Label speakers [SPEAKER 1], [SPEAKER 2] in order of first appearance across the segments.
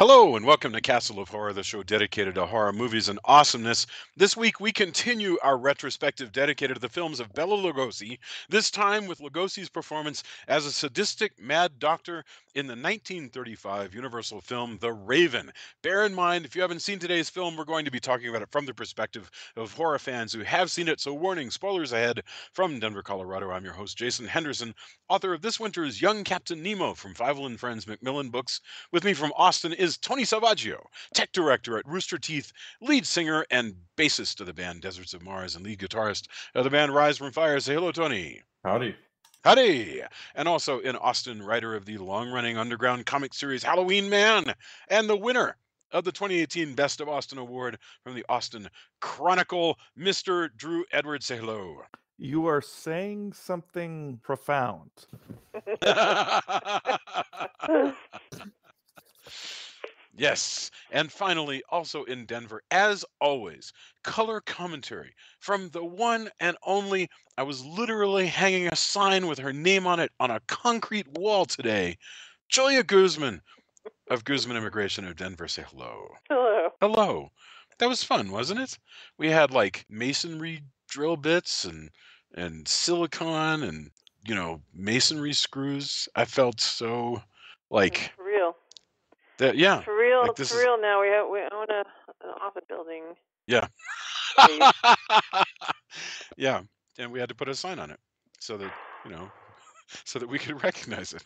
[SPEAKER 1] Hello and welcome to Castle of Horror, the show dedicated to horror movies and awesomeness. This week we continue our retrospective dedicated to the films of Bela Lugosi, this time with Lugosi's performance as a sadistic mad doctor in the 1935 Universal film The Raven. Bear in mind, if you haven't seen today's film, we're going to be talking about it from the perspective of horror fans who have seen it, so warning, spoilers ahead. From Denver, Colorado, I'm your host, Jason Henderson, author of this winter's Young Captain Nemo from Fievel and Friends Macmillan Books. With me from Austin is Tony Salvaggio, tech director at Rooster Teeth, lead singer and bassist of the band Deserts of Mars, and lead guitarist of the band Rise from Fire. Say hello, Tony.
[SPEAKER 2] Howdy.
[SPEAKER 1] Howdy! And also in Austin, writer of the long-running underground comic series Halloween Man, and the winner of the 2018 Best of Austin Award from the Austin Chronicle, Mr. Drew Edwards. Say hello.
[SPEAKER 3] You are saying something profound.
[SPEAKER 1] Yes, and finally, also in Denver, as always, color commentary from the one and only. I was literally hanging a sign with her name on it on a concrete wall today. Julia Guzman of Guzman Immigration of Denver. Say hello.
[SPEAKER 4] Hello.
[SPEAKER 1] Hello. That was fun, wasn't it? We had like masonry drill bits and silicon and masonry screws. I felt so like
[SPEAKER 4] For real.
[SPEAKER 1] that. Yeah.
[SPEAKER 4] For real.
[SPEAKER 1] Like this
[SPEAKER 4] for real. Now we own an office building.
[SPEAKER 1] Yeah.
[SPEAKER 4] Space.
[SPEAKER 1] Yeah, and we had to put a sign on it so that, so that we could recognize it.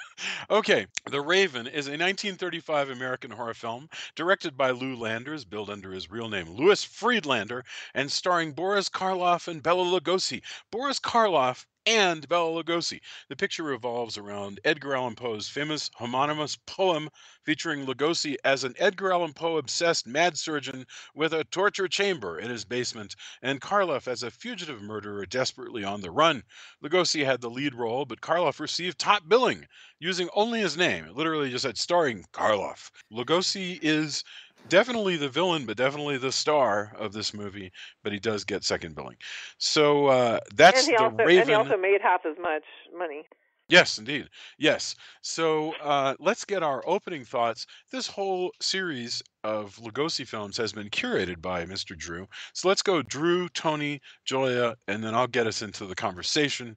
[SPEAKER 1] Okay, The Raven is a 1935 American horror film directed by Lou Landers, billed under his real name Louis Friedlander, and starring Boris Karloff and Bela Lugosi. Boris Karloff and Bela Lugosi. The picture revolves around Edgar Allan Poe's famous homonymous poem featuring Lugosi as an Edgar Allan Poe-obsessed mad surgeon with a torture chamber in his basement, and Karloff as a fugitive murderer desperately on the run. Lugosi had the lead role, but Karloff received top billing, using only his name. It literally just said starring Karloff. Lugosi is definitely the villain, but definitely the star of this movie, but he does get second billing. So that's The Raven.
[SPEAKER 4] And he also made half as much money.
[SPEAKER 1] Yes, indeed. Yes. So let's get our opening thoughts. This whole series of Lugosi films has been curated by Mr. Drew. So let's go Drew, Tony, Julia, and then I'll get us into the conversation.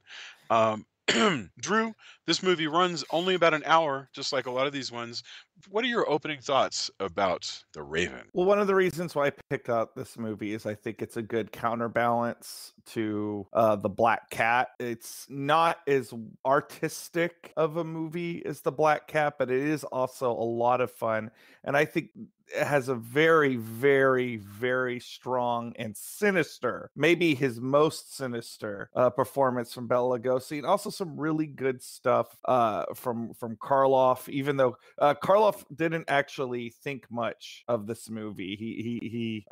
[SPEAKER 1] Drew, this movie runs only about an hour, just like a lot of these ones. What are your opening thoughts about The Raven?
[SPEAKER 3] Well, one of the reasons why I picked out this movie is I think it's a good counterbalance to The Black Cat. It's not as artistic of a movie as The Black Cat, but it is also a lot of fun. And I think it has a very, very, very strong and sinister, maybe his most sinister performance from Bela Lugosi, and also some really good stuff from Karloff. Even though Karloff didn't actually think much of this movie, he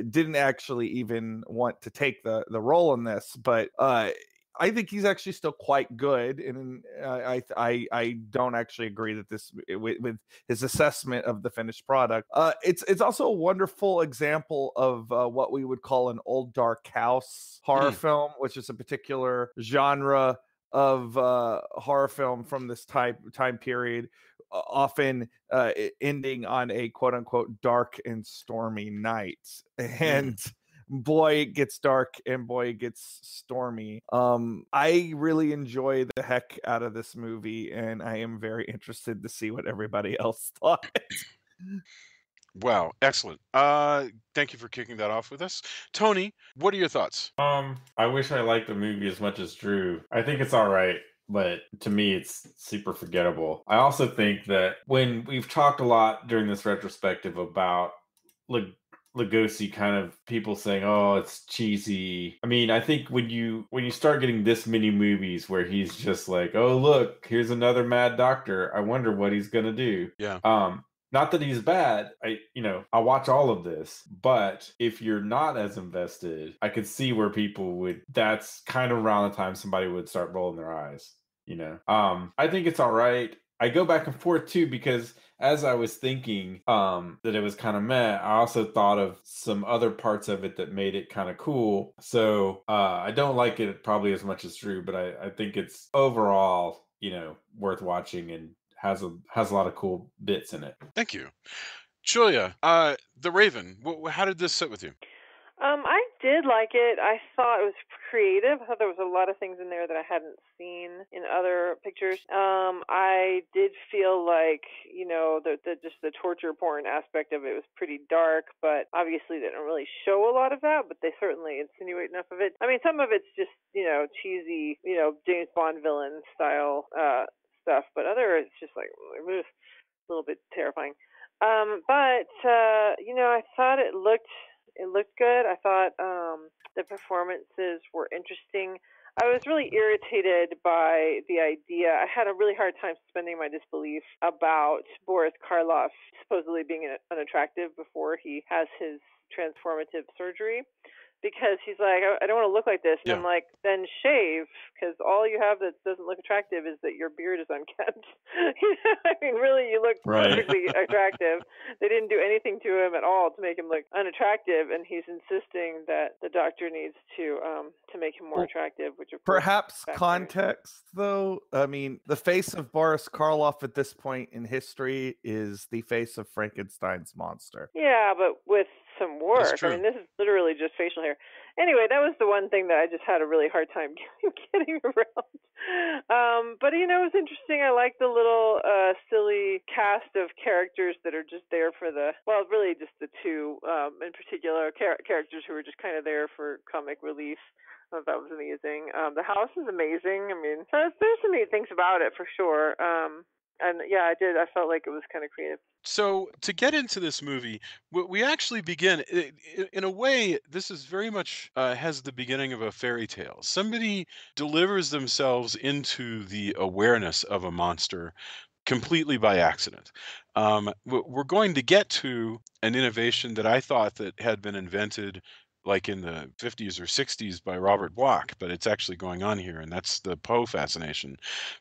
[SPEAKER 3] didn't actually even want to take the role in this, but I think he's actually still quite good, and I don't actually agree that this with his assessment of the finished product. It's also a wonderful example of what we would call an old dark house horror film, which is a particular genre of horror film from this time period, often ending on a quote unquote dark and stormy night. And boy, it gets dark and boy, it gets stormy. I really enjoy the heck out of this movie, and I am very interested to see what everybody else thought.
[SPEAKER 1] Wow, excellent. Thank you for kicking that off with us. Tony, what are your thoughts?
[SPEAKER 2] I wish I liked the movie as much as Drew. I think it's all right, but to me, it's super forgettable. I also think that when we've talked a lot during this retrospective about Lugosi, kind of people saying, "Oh, it's cheesy." I mean, I think when you start getting this many movies where he's just like, "Oh, look, here's another mad doctor. I wonder what he's gonna do."
[SPEAKER 1] Yeah.
[SPEAKER 2] Not that he's bad. I watch all of this, but if you're not as invested, I could see where people would. That's kind of around the time somebody would start rolling their eyes. I think it's all right. I go back and forth too, because as I was thinking that it was kind of meh, I also thought of some other parts of it that made it kind of cool. So I don't like it probably as much as Drew, but I think it's overall, worth watching and has a lot of cool bits in it.
[SPEAKER 1] Thank you. Julia, The Raven. How did this sit with you?
[SPEAKER 4] I did like it. I thought it was creative. I thought there was a lot of things in there that I hadn't seen in other pictures. I did feel like, just the torture porn aspect of it was pretty dark, but obviously they don't really show a lot of that, but they certainly insinuate enough of it. I mean, some of it's just, cheesy, James Bond villain style stuff, but other it's just like a little bit terrifying. But I thought it looked good. I thought the performances were interesting. I was really irritated by the idea. I had a really hard time suspending my disbelief about Boris Karloff supposedly being unattractive before he has his transformative surgery. Because he's like, I don't want to look like this. And
[SPEAKER 1] Yeah.
[SPEAKER 4] I'm like, then shave, because all you have that doesn't look attractive is that your beard is unkempt. I mean, really, you look
[SPEAKER 2] Right.
[SPEAKER 4] perfectly attractive. They didn't do anything to him at all to make him look unattractive, and he's insisting that the doctor needs to make him more attractive, which of course
[SPEAKER 3] Perhaps
[SPEAKER 4] backfires.
[SPEAKER 3] context, though. I mean, the face of Boris Karloff at this point in history is the face of Frankenstein's monster.
[SPEAKER 4] Yeah, but with some work.
[SPEAKER 1] true.
[SPEAKER 4] I mean, this is literally just facial hair. Anyway, that was the one thing that I just had a really hard time getting around. But it was interesting. I like the little silly cast of characters that are just there for really just the two in particular characters who are just kind of there for comic relief. I thought that was amazing. The house is amazing. I mean, there's some neat things about it for sure. And yeah, I did. I felt like it was kind of creative.
[SPEAKER 1] So to get into this movie, we actually begin in a way. This is very much has the beginning of a fairy tale. Somebody delivers themselves into the awareness of a monster completely by accident. We're going to get to an innovation that I thought that had been invented like in the 50s or 60s by Robert Bloch, but it's actually going on here, and that's the Poe fascination.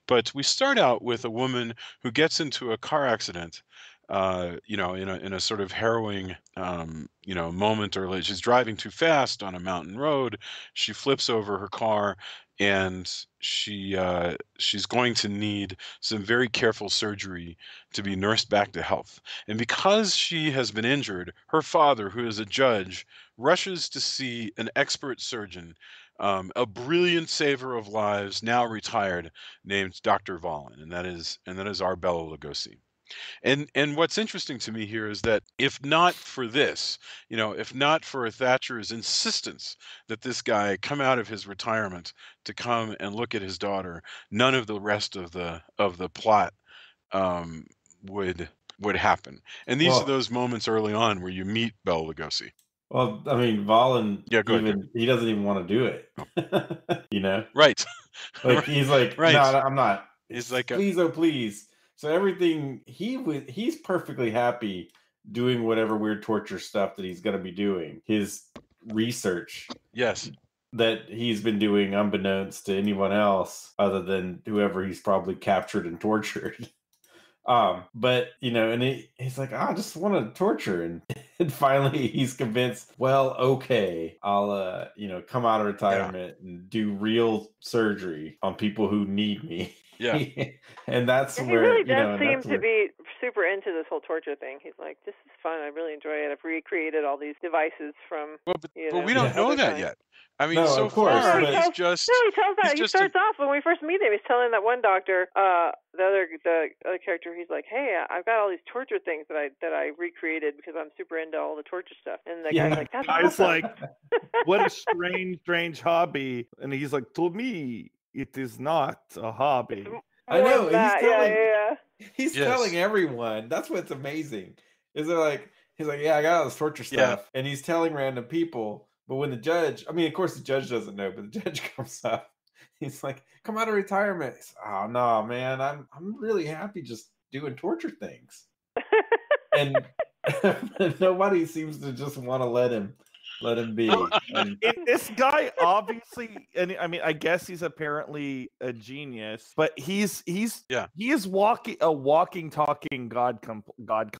[SPEAKER 1] But we start out with a woman who gets into a car accident, in a sort of harrowing, moment, or like she's driving too fast on a mountain road. She flips over her car, and she's going to need some very careful surgery to be nursed back to health. And because she has been injured, her father, who is a judge, rushes to see an expert surgeon, a brilliant saver of lives, now retired, named Dr. Vallon, and that is our Bela Lugosi. And what's interesting to me here is that if not for this, if not for Thatcher's insistence that this guy come out of his retirement to come and look at his daughter, none of the rest of the plot would happen. And these are those moments early on where you meet Bela Lugosi.
[SPEAKER 2] Well, I mean, Vallon,
[SPEAKER 1] Yeah, go ahead.
[SPEAKER 2] he doesn't even want to do it.
[SPEAKER 1] Right.
[SPEAKER 2] Like he's like,
[SPEAKER 1] Right.
[SPEAKER 2] no, I'm not.
[SPEAKER 1] He's like,
[SPEAKER 2] please, oh please. So everything he's perfectly happy doing whatever weird torture stuff that he's going to be doing. His research,
[SPEAKER 1] yes,
[SPEAKER 2] that he's been doing unbeknownst to anyone else other than whoever he's probably captured and tortured. But and he's like, I just want to torture, and finally he's convinced. Well, okay, I'll come out of retirement and do real surgery on people who need me.
[SPEAKER 1] Yeah.
[SPEAKER 2] And that's
[SPEAKER 4] And
[SPEAKER 2] where
[SPEAKER 4] he really does seem to be super into this whole torture thing. He's like, this is fun. I really enjoy it. I've recreated all these devices from.
[SPEAKER 1] But we don't know that yet. I mean,
[SPEAKER 2] No,
[SPEAKER 1] so
[SPEAKER 2] of course,
[SPEAKER 1] far
[SPEAKER 2] but-
[SPEAKER 1] he's just.
[SPEAKER 4] No, he tells that. He starts off when we first meet him. He's telling that one doctor, the other character. He's like, "Hey, I've got all these torture things that I recreated because I'm super into all the torture stuff." And the guy's like, "That's
[SPEAKER 3] Guy's
[SPEAKER 4] awesome."
[SPEAKER 3] like, what a strange hobby. And he's like, to me, it is not a hobby.
[SPEAKER 2] I know,
[SPEAKER 4] More than that. Yeah.
[SPEAKER 2] He's
[SPEAKER 1] Yes.
[SPEAKER 2] telling everyone. That's what's amazing. Is it like he's like, yeah, I got all this torture stuff, and he's telling random people. But when the judge, I mean, of course, the judge doesn't know, but the judge comes up. He's like, "Come out of retirement." He's, oh no, man, I'm really happy just doing torture things, and nobody seems to just want to let him be. And
[SPEAKER 3] This guy obviously, and I mean, I guess he's apparently a genius, but he is a walking, talking God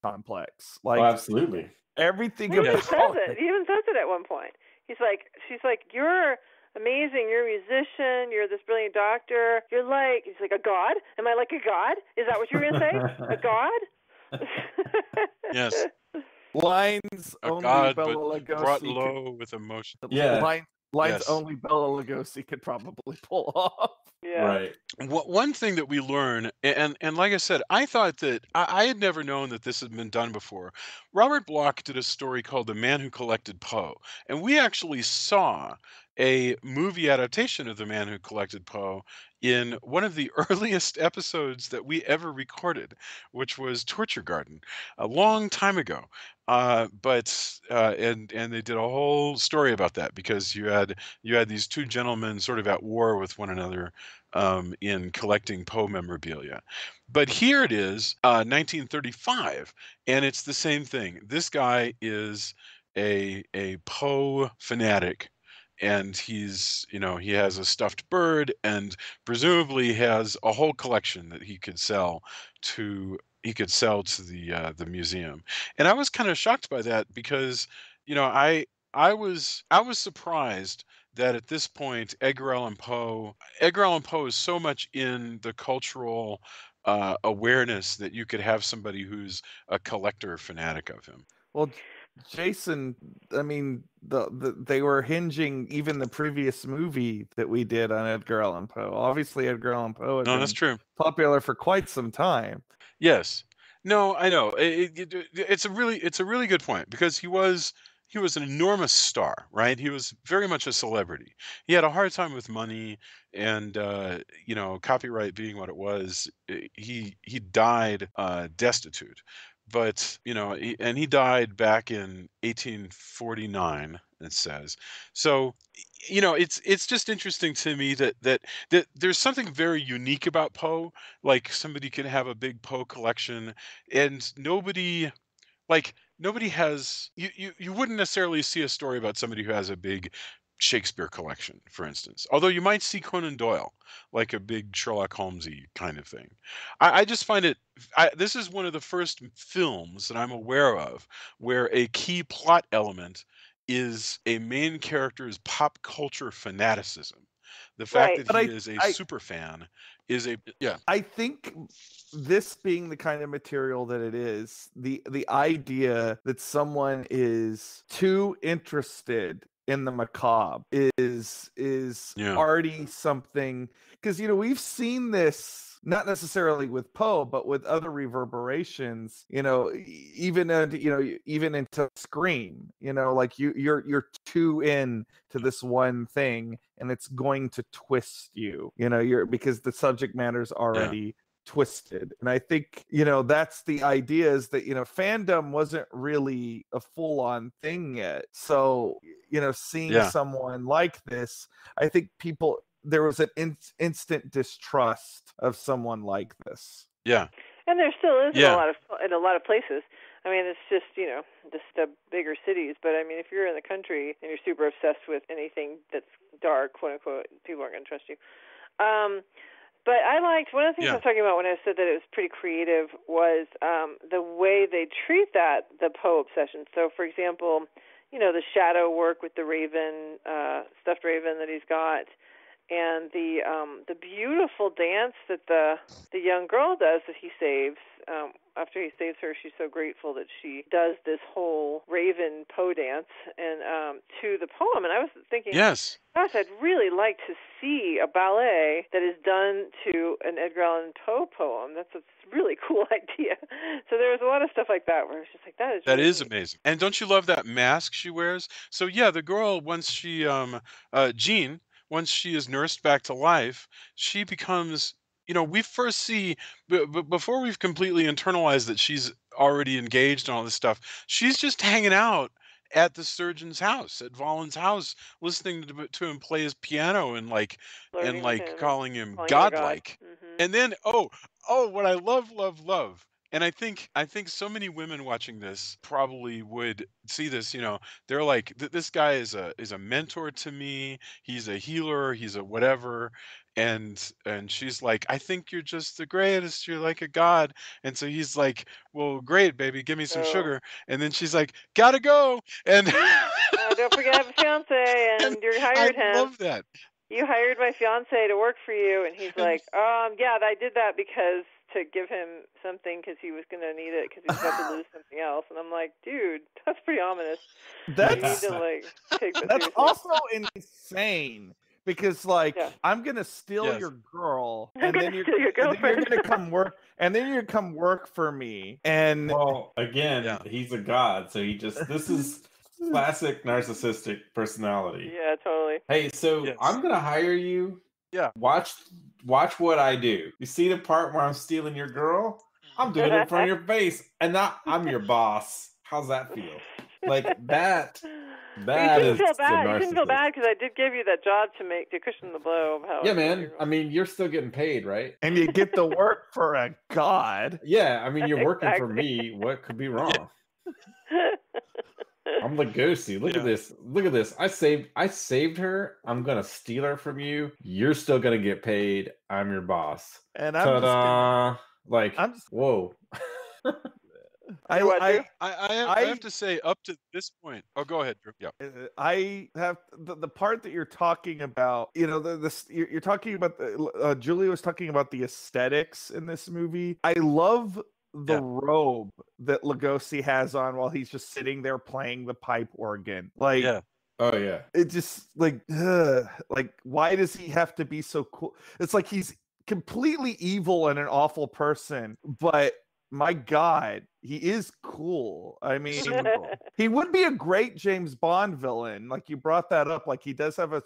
[SPEAKER 3] complex. Like,
[SPEAKER 2] absolutely,
[SPEAKER 3] everything
[SPEAKER 4] He even
[SPEAKER 3] about
[SPEAKER 4] says it. He even says it at one point. She's like, "You're amazing. You're a musician. You're this brilliant doctor. You're like," he's like, "a god? Am I like a god? Is that what you're gonna say? A god?"
[SPEAKER 1] Yes,
[SPEAKER 3] Lines
[SPEAKER 1] a
[SPEAKER 3] only
[SPEAKER 1] god, but
[SPEAKER 3] Bela
[SPEAKER 1] brought
[SPEAKER 3] Lugosi could.
[SPEAKER 1] low with emotion.
[SPEAKER 2] Yeah.
[SPEAKER 3] Lines
[SPEAKER 1] Yes.
[SPEAKER 3] only Bela Lugosi could probably pull off.
[SPEAKER 4] Yeah.
[SPEAKER 2] Right.
[SPEAKER 1] One thing that we learn, and like I said, I thought that I had never known that this had been done before. Robert Bloch did a story called "The Man Who Collected Poe," and we actually saw a movie adaptation of "The Man Who Collected Poe" in one of the earliest episodes that we ever recorded, which was Torture Garden, a long time ago. And they did a whole story about that because you had these two gentlemen sort of at war with one another in collecting Poe memorabilia. But here it is, 1935, and it's the same thing. This guy is a Poe fanatic, and he has a stuffed bird, and presumably has a whole collection that he could sell to the museum. And I was kind of shocked by that because you know I was surprised that at this point Edgar Allan Poe is so much in the cultural awareness that you could have somebody who's a collector fanatic of him.
[SPEAKER 3] Well, Jason, I mean, they were hinging even the previous movie that we did on Edgar Allan Poe. Obviously, Edgar Allan Poe had
[SPEAKER 1] No, that's
[SPEAKER 3] been
[SPEAKER 1] true.
[SPEAKER 3] popular for quite some time.
[SPEAKER 1] Yes. No, I know. It's a really good point because he was an enormous star, right? He was very much a celebrity. He had a hard time with money, and copyright being what it was, he died destitute. But and he died back in 1849. It says so. It's just interesting to me that there's something very unique about Poe. Like somebody can have a big Poe collection, and nobody has you wouldn't necessarily see a story about somebody who has a big Shakespeare collection, for instance. Although you might see Conan Doyle, like a big Sherlock Holmesy kind of thing. I just find this is one of the first films that I'm aware of where a key plot element is a main character's pop culture fanaticism. The fact
[SPEAKER 4] Right.
[SPEAKER 1] that
[SPEAKER 3] But
[SPEAKER 1] he is a super fan is a yeah.
[SPEAKER 3] I think this being the kind of material that it is, the idea that someone is too interested in the macabre is
[SPEAKER 1] Yeah.
[SPEAKER 3] already something, because we've seen this not necessarily with Poe, but with other reverberations, even into Scream, like you're too in to this one thing, and it's going to twist you're because the subject matter's already twisted. And I think that's the idea, is that fandom wasn't really a full-on thing yet. So seeing
[SPEAKER 1] Yeah.
[SPEAKER 3] someone like this, I think there was an instant distrust of someone like this.
[SPEAKER 1] Yeah.
[SPEAKER 4] And there still is
[SPEAKER 1] Yeah.
[SPEAKER 4] in a lot of places. I mean, it's just just the bigger cities. But I mean, if you're in the country and you're super obsessed with anything that's dark, quote unquote, people aren't going to trust you. But I liked one of the things I was talking about when I said that it was pretty creative was the way they treat the Poe obsession. So, for example, the shadow work with the raven, stuffed raven that he's got, and the beautiful dance that the young girl does that he saves. After he saves her, she's so grateful that she does this whole Raven Poe dance and to the poem. And I was thinking,
[SPEAKER 1] Yes.
[SPEAKER 4] gosh, I'd really like to see a ballet that is done to an Edgar Allan Poe poem. That's a really cool idea. So there was a lot of stuff like that where it's just like, that
[SPEAKER 1] That
[SPEAKER 4] really
[SPEAKER 1] is
[SPEAKER 4] neat.
[SPEAKER 1] amazing. And don't you love that mask she wears? So yeah, the girl once she Jean, once she is nursed back to life, she becomes we first see before we've completely internalized that she's already engaged and all this stuff. She's just hanging out at the surgeon's house, at Vaughn's house, listening to him play his piano and
[SPEAKER 4] Flirting with him and
[SPEAKER 1] calling him
[SPEAKER 4] calling him a god.
[SPEAKER 1] godlike. And then what I love, and I think so many women watching this probably would see this. They're like, this guy is a mentor to me. He's a healer. He's a whatever. And she's like, I think you're just the greatest. You're like a god. And so he's like, well, great, baby, give me some
[SPEAKER 4] So,
[SPEAKER 1] sugar. And then she's like, gotta go. And
[SPEAKER 4] don't forget to have a fiance
[SPEAKER 1] and
[SPEAKER 4] and your
[SPEAKER 1] I
[SPEAKER 4] hired hand.
[SPEAKER 1] love that.
[SPEAKER 4] you hired my fiance to work for you, and he's like, yeah, I did that because to give him something because he was gonna need it because he's about to lose something else, and I'm like, dude, that's pretty ominous. You need
[SPEAKER 3] That's
[SPEAKER 4] to like take that
[SPEAKER 3] that's
[SPEAKER 4] seriously.
[SPEAKER 3] also insane because like
[SPEAKER 4] Yeah.
[SPEAKER 3] I'm gonna steal
[SPEAKER 1] Yes.
[SPEAKER 3] your girl,
[SPEAKER 4] I'm
[SPEAKER 3] and
[SPEAKER 4] gonna
[SPEAKER 3] then you're
[SPEAKER 4] steal your
[SPEAKER 3] and then you're
[SPEAKER 4] girlfriend.
[SPEAKER 3] gonna come work, and then you're come work for me, and
[SPEAKER 2] Well, again,
[SPEAKER 1] Yeah.
[SPEAKER 2] he's a god, so this is classic narcissistic personality.
[SPEAKER 4] Yeah, totally.
[SPEAKER 2] Hey, so
[SPEAKER 1] Yes.
[SPEAKER 2] I'm gonna hire you.
[SPEAKER 1] Yeah.
[SPEAKER 2] Watch what I do. You see the part where I'm stealing your girl? I'm doing it in front of your face, and I'm your boss. How's that feel? Like that. That
[SPEAKER 4] you
[SPEAKER 2] is
[SPEAKER 4] shouldn't feel bad.
[SPEAKER 2] the
[SPEAKER 4] You shouldn't feel
[SPEAKER 2] narcissist.
[SPEAKER 4] bad because I did give you that job to cushion the blow of how.
[SPEAKER 2] Yeah, man. I mean, you're still getting paid, right?
[SPEAKER 3] and you get to work for a god.
[SPEAKER 2] Yeah, I mean, you're working for
[SPEAKER 4] Exactly.
[SPEAKER 2] me. What could be wrong? I'm Lugosi. Look at this. Look at this. I saved her. I'm gonna steal her from you. You're still gonna get paid. I'm your boss.
[SPEAKER 3] And I'm just gonna, I'm just,
[SPEAKER 2] whoa.
[SPEAKER 3] I,
[SPEAKER 4] what,
[SPEAKER 3] I,
[SPEAKER 4] Drew?
[SPEAKER 1] I have to say, up to this point. Oh, go ahead, Drew. Yeah.
[SPEAKER 3] I have the part that you're talking about. You know, you're talking about Julia was talking about the aesthetics in this movie. I love the robe that Lugosi has on while he's just sitting there playing the pipe organ. Like,
[SPEAKER 1] Yeah.
[SPEAKER 2] Oh yeah.
[SPEAKER 3] it just like why does he have to be so cool? It's like he's completely evil and an awful person, but my God, he is cool. I mean,
[SPEAKER 1] Super cool.
[SPEAKER 3] he would be a great James Bond villain. Like, you brought that up. Like, he does have a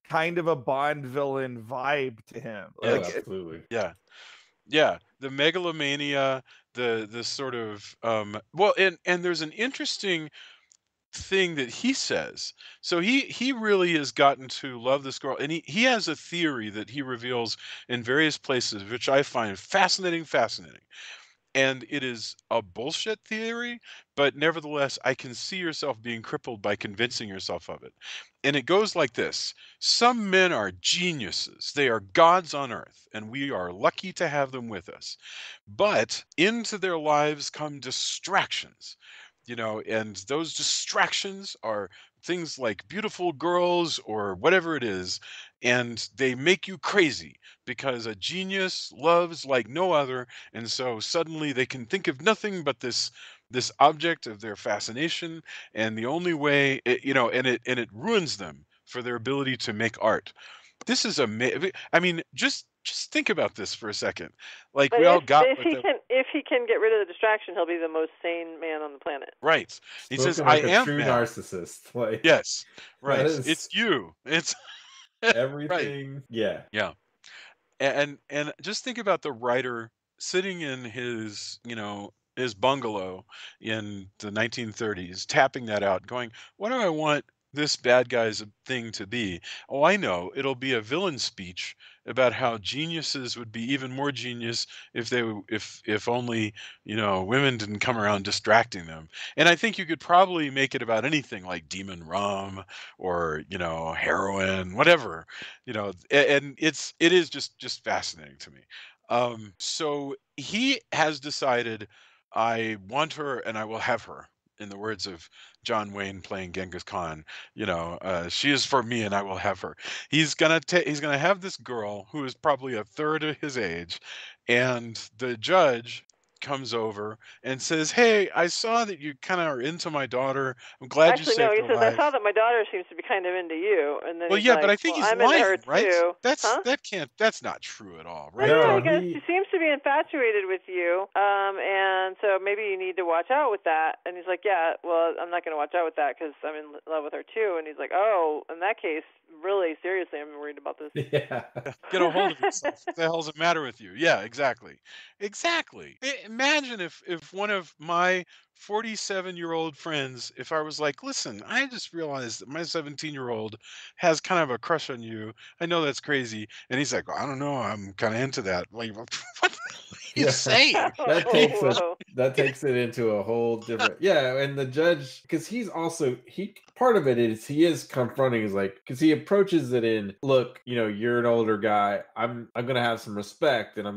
[SPEAKER 3] kind of a Bond villain vibe to him.
[SPEAKER 2] Oh,
[SPEAKER 3] Like,
[SPEAKER 2] absolutely.
[SPEAKER 1] Yeah. Yeah. The megalomania, the sort of well, and there's an interesting thing that he says. So he really has gotten to love this girl, and he has a theory that he reveals in various places, which I find fascinating. And it is a bullshit theory, but nevertheless, I can see yourself being crippled by convincing yourself of it. And it goes like this: some men are geniuses, they are gods on earth, and we are lucky to have them with us. But into their lives come distractions, and those distractions are things like beautiful girls or whatever it is, and they make you crazy because a genius loves like no other, and so suddenly they can think of nothing but this object of their fascination, and the only way and it ruins them for their ability to make art. This is I mean, just think about this for a second. Like,
[SPEAKER 4] But
[SPEAKER 1] we all
[SPEAKER 4] if,
[SPEAKER 1] got
[SPEAKER 4] if
[SPEAKER 1] what
[SPEAKER 4] he
[SPEAKER 1] the
[SPEAKER 4] can if he can get rid of the distraction, he'll be the most sane man on the planet.
[SPEAKER 1] right. He says,
[SPEAKER 2] Spoken like
[SPEAKER 1] I
[SPEAKER 2] a
[SPEAKER 1] am
[SPEAKER 2] true
[SPEAKER 1] mad.
[SPEAKER 2] narcissist. Like,
[SPEAKER 1] Yes, right.
[SPEAKER 2] that is
[SPEAKER 1] It's you. It's right.
[SPEAKER 2] everything. Yeah.
[SPEAKER 1] Yeah. And just think about the writer sitting in his bungalow in the 1930s, tapping that out, going, "What do I want this bad guy's thing to be? Oh, I know. It'll be a villain speech about how geniuses would be even more genius if only women didn't come around distracting them." And I think you could probably make it about anything like demon rum or heroin, whatever. And it is just fascinating to me. So he has decided, I want her and I will have her. In the words of John Wayne playing Genghis Khan, she is for me and I will have her. He's gonna have this girl who is probably a third of his age, and the judge comes over and says, "Hey, I saw that you kind of are into my daughter. I'm glad
[SPEAKER 4] Actually,
[SPEAKER 1] you
[SPEAKER 4] no.
[SPEAKER 1] saved
[SPEAKER 4] He
[SPEAKER 1] her
[SPEAKER 4] says, "I
[SPEAKER 1] life."
[SPEAKER 4] saw that my daughter seems to be kind of into you," and then
[SPEAKER 1] Well,
[SPEAKER 4] he's
[SPEAKER 1] yeah,
[SPEAKER 4] like,
[SPEAKER 1] but I think
[SPEAKER 4] "Well,
[SPEAKER 1] he's
[SPEAKER 4] I'm into her
[SPEAKER 1] lying, right?
[SPEAKER 4] too."
[SPEAKER 1] That's
[SPEAKER 4] Huh?
[SPEAKER 1] that's not true at all,
[SPEAKER 4] Well,
[SPEAKER 1] right?
[SPEAKER 4] yeah,
[SPEAKER 2] No,
[SPEAKER 4] he goes,
[SPEAKER 2] he-
[SPEAKER 4] she seems to be infatuated with you, and so maybe you need to watch out with that. And he's like, yeah, well, I'm not going to watch out with that because I'm in love with her too. And he's like, oh, in that case, really, seriously, I'm worried about this.
[SPEAKER 2] Yeah.
[SPEAKER 1] Get a hold of yourself. What the hell's the matter with you? Yeah, exactly. Exactly. Imagine if one of my 47-year-old friends, if I was like, "Listen, I just realized that my 17-year-old has kind of a crush on you. I know that's crazy." And he's like, "Well, I don't know. I'm kind of into that." Like, what the hell are you
[SPEAKER 2] Yeah.
[SPEAKER 1] saying?
[SPEAKER 4] Whoa.
[SPEAKER 2] That takes it into a whole different. Yeah, and the judge, because he's also part of it is he is confronting, is like, because he approaches it in, look, you're an older guy. I'm gonna have some respect, and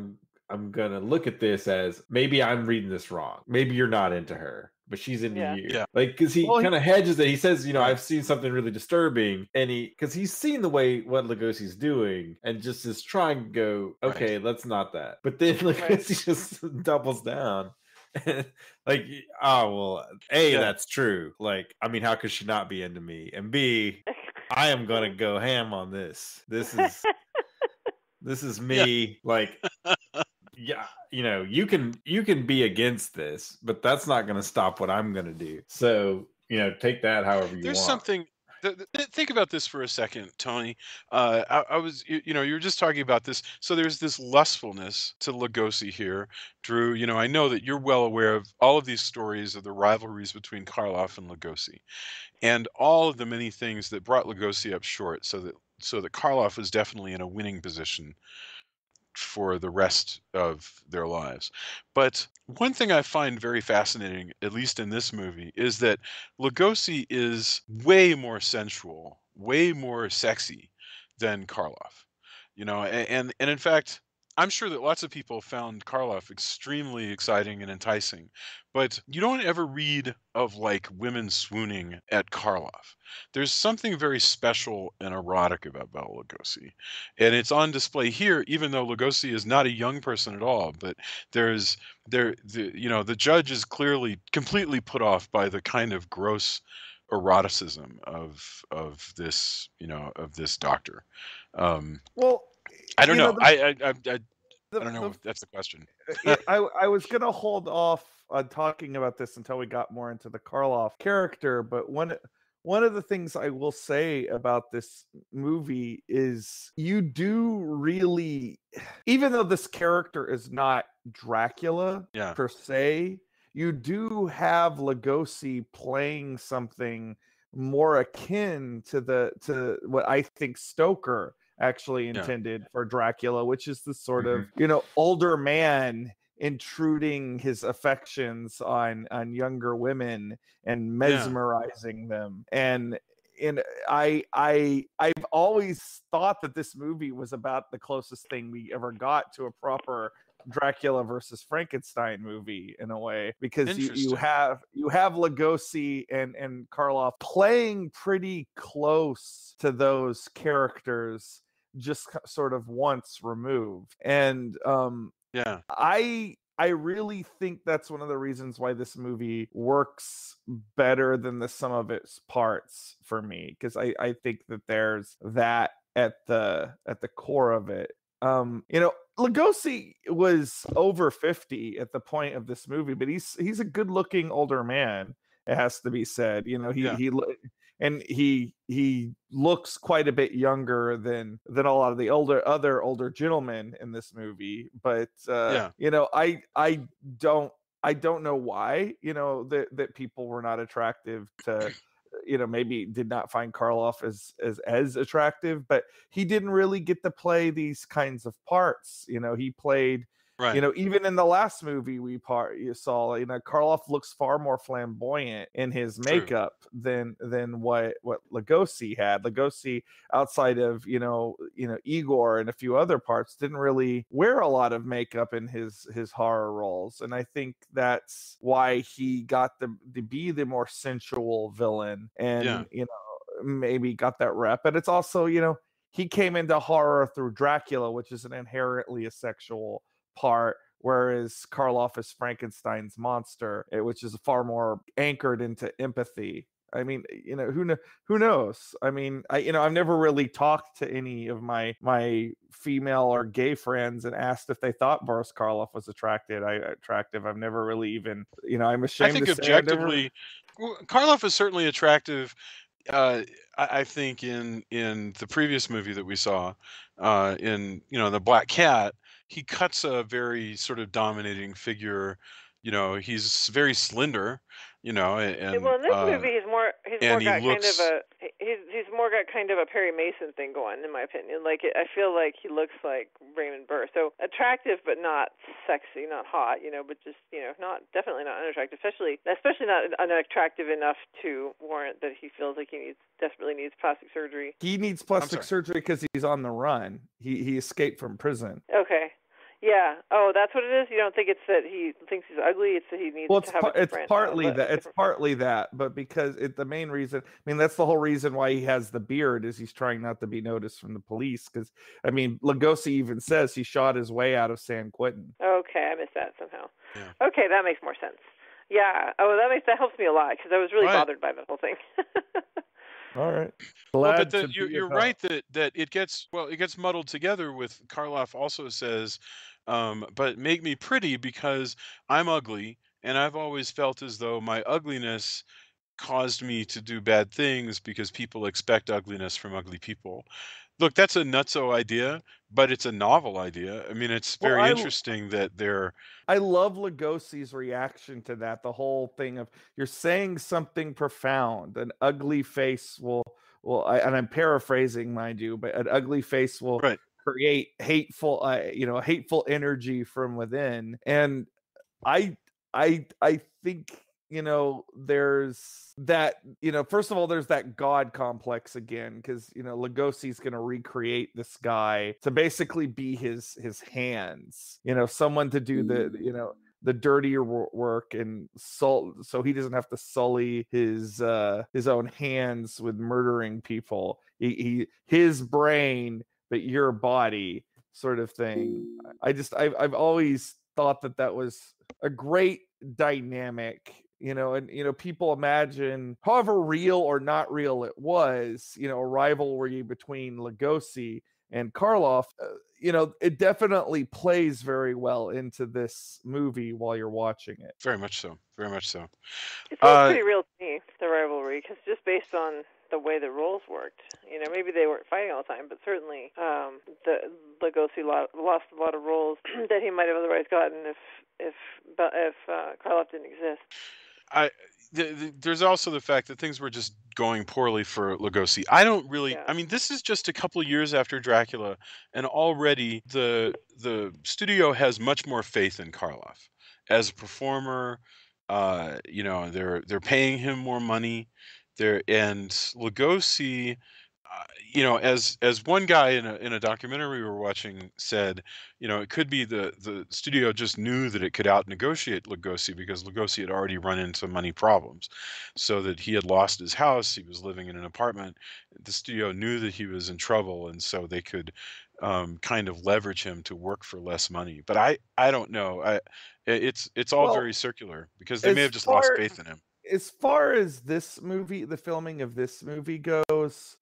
[SPEAKER 2] I'm gonna look at this as maybe I'm reading this wrong. Maybe you're not into her. but she's into
[SPEAKER 4] Yeah.
[SPEAKER 2] you.
[SPEAKER 1] Yeah.
[SPEAKER 2] Like, because he
[SPEAKER 3] Well,
[SPEAKER 2] kind of hedges it. He says,
[SPEAKER 1] Right.
[SPEAKER 2] I've seen something really disturbing, and because he's seen the way what Lugosi's doing, and just is trying to go, okay, let's not that. But then Lugosi just doubles down. Like, oh well, A, that's true. Like, I mean, how could she not be into me? And B, I am gonna go ham on this. This is me. Like, yeah, you can be against this, but that's not going to stop what I'm going to do. So, take that however you
[SPEAKER 1] There's
[SPEAKER 2] want.
[SPEAKER 1] something. Think about this for a second, Tony. I was, you were just talking about this. So there's this lustfulness to Lugosi here, Drew. I know that you're well aware of all of these stories of the rivalries between Karloff and Lugosi, and all of the many things that brought Lugosi up short. So that Karloff was definitely in a winning position for the rest of their lives. But one thing I find very fascinating, at least in this movie, is that Lugosi is way more sensual, way more sexy than Karloff. And in fact, I'm sure that lots of people found Karloff extremely exciting and enticing, but you don't ever read of like women swooning at Karloff. There's something very special and erotic about Bela Lugosi, and it's on display here. Even though Lugosi is not a young person at all, but the judge is clearly completely put off by the kind of gross eroticism of this doctor.
[SPEAKER 3] Well,
[SPEAKER 1] I don't know. I
[SPEAKER 3] the,
[SPEAKER 1] don't know
[SPEAKER 3] the
[SPEAKER 1] if that's the question.
[SPEAKER 3] I was gonna hold off on talking about this until we got more into the Karloff character, but one of the things I will say about this movie is you do really, even though this character is not Dracula per se, you do have Lugosi playing something more akin to what I think Stoker actually intended for Dracula, which is the sort of older man intruding his affections on younger women and mesmerizing them. And I've always thought that this movie was about the closest thing we ever got to a proper Dracula versus Frankenstein movie in a way, because you have Lugosi and Karloff playing pretty close to those characters, just sort of once removed. And I really think that's one of the reasons why this movie works better than the sum of its parts for me, because I think that there's that at the core of it. Lugosi was over 50 at the point of this movie, but he's a good-looking older man. It has to be said. He looks quite a bit younger than a lot of the older gentlemen in this movie. But I don't know why that people were not attractive to. Maybe did not find Karloff as attractive, but he didn't really get to play these kinds of parts. He played, even in the last movie you saw, Karloff looks far more flamboyant in his makeup than what Lugosi had. Lugosi, outside of Igor and a few other parts, didn't really wear a lot of makeup in his horror roles, and I think that's why he got to be the more sensual villain, and maybe got that rep. But it's also he came into horror through Dracula, which is an inherently a sexual part, whereas Karloff is Frankenstein's monster, which is far more anchored into empathy. I mean, who knows? I mean, I've never really talked to any of my female or gay friends and asked if they thought Boris Karloff was attractive. I've never really even, I'm ashamed.
[SPEAKER 1] I think
[SPEAKER 3] to say
[SPEAKER 1] objectively, Karloff is certainly attractive. I think in the previous movie that we saw, in the Black Cat, he cuts a very sort of dominating figure. He's very slender. And
[SPEAKER 4] well, in this movie, he's more got kind of a Perry Mason thing going, in my opinion. Like, I feel like he looks like Raymond Burr, so attractive but not sexy, not hot, but just definitely not unattractive, especially not unattractive enough to warrant that he feels like he desperately needs plastic surgery.
[SPEAKER 3] He needs plastic surgery because he's on the run. He escaped from prison.
[SPEAKER 4] Okay. Yeah. Oh, that's what it is. You don't think it's that he thinks he's ugly? It's that he needs
[SPEAKER 3] Well,
[SPEAKER 4] to have a different.
[SPEAKER 3] it's partly that. It's
[SPEAKER 4] different-
[SPEAKER 3] partly that, but because the main reason. I mean, that's the whole reason why he has the beard is he's trying not to be noticed from the police. Because I mean, Lugosi even says he shot his way out of San Quentin.
[SPEAKER 4] Okay, I missed that somehow.
[SPEAKER 1] Yeah.
[SPEAKER 4] Okay, that makes more sense. Yeah. Oh, that helps me a lot because I was really
[SPEAKER 1] Right.
[SPEAKER 4] bothered by the whole thing.
[SPEAKER 3] All right.
[SPEAKER 1] Well,
[SPEAKER 3] Glad
[SPEAKER 1] but
[SPEAKER 3] to
[SPEAKER 1] you're,
[SPEAKER 3] be
[SPEAKER 1] you're
[SPEAKER 3] of
[SPEAKER 1] right
[SPEAKER 3] help.
[SPEAKER 1] that it gets muddled together with Karloff also says, but make me pretty because I'm ugly and I've always felt as though my ugliness caused me to do bad things because people expect ugliness from ugly people. Look, that's a nutso idea, but it's a novel idea. I mean, it's
[SPEAKER 3] Well,
[SPEAKER 1] very interesting that
[SPEAKER 3] I love Lugosi's reaction to that. The whole thing of you're saying something profound. An ugly face and I'm paraphrasing, mind you, but an ugly face will
[SPEAKER 1] right.
[SPEAKER 3] create hateful energy from within. And I think there's that, first of all, there's that God complex again, because Lugosi's going to recreate this guy to basically be his hands, someone to do the dirtier work and so he doesn't have to sully his own hands with murdering people. His brain, but your body, sort of thing. I've always thought that was a great dynamic, and people imagine, however real or not real it was, a rivalry between Lugosi and Karloff. It definitely plays very well into this movie while you're watching it.
[SPEAKER 1] Very much so. Very much so.
[SPEAKER 4] It feels pretty real to me, the rivalry, because just based on the way the roles worked, maybe they weren't fighting all the time, but certainly the Lugosi lost a lot of roles that he might have otherwise gotten if Karloff didn't exist.
[SPEAKER 1] There's also the fact that things were just going poorly for Lugosi. I don't really.
[SPEAKER 4] Yeah.
[SPEAKER 1] I mean, this is just a couple of years after Dracula, and already the studio has much more faith in Karloff as a performer. They're paying him more money. And Lugosi, as one guy in a documentary we were watching said, it could be the studio just knew that it could out negotiate Lugosi because Lugosi had already run into money problems, so that he had lost his house. He was living in an apartment. The studio knew that he was in trouble, and so they could kind of leverage him to work for less money. But I don't know. It's all very circular because they may have just lost faith in him.
[SPEAKER 3] As far as this movie, the filming of this movie goes,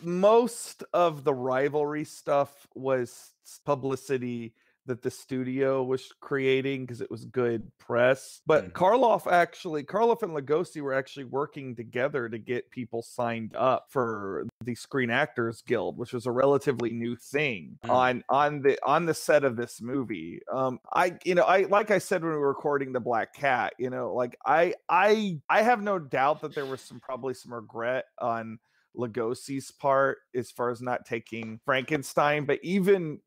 [SPEAKER 3] most of the rivalry stuff was publicity that the studio was creating because it was good press. But Karloff and Lugosi were actually working together to get people signed up for the Screen Actors Guild, which was a relatively new thing on the set of this movie. I like I said when we were recording The Black Cat, I have no doubt that there was probably some regret on Lugosi's part as far as not taking Frankenstein, but even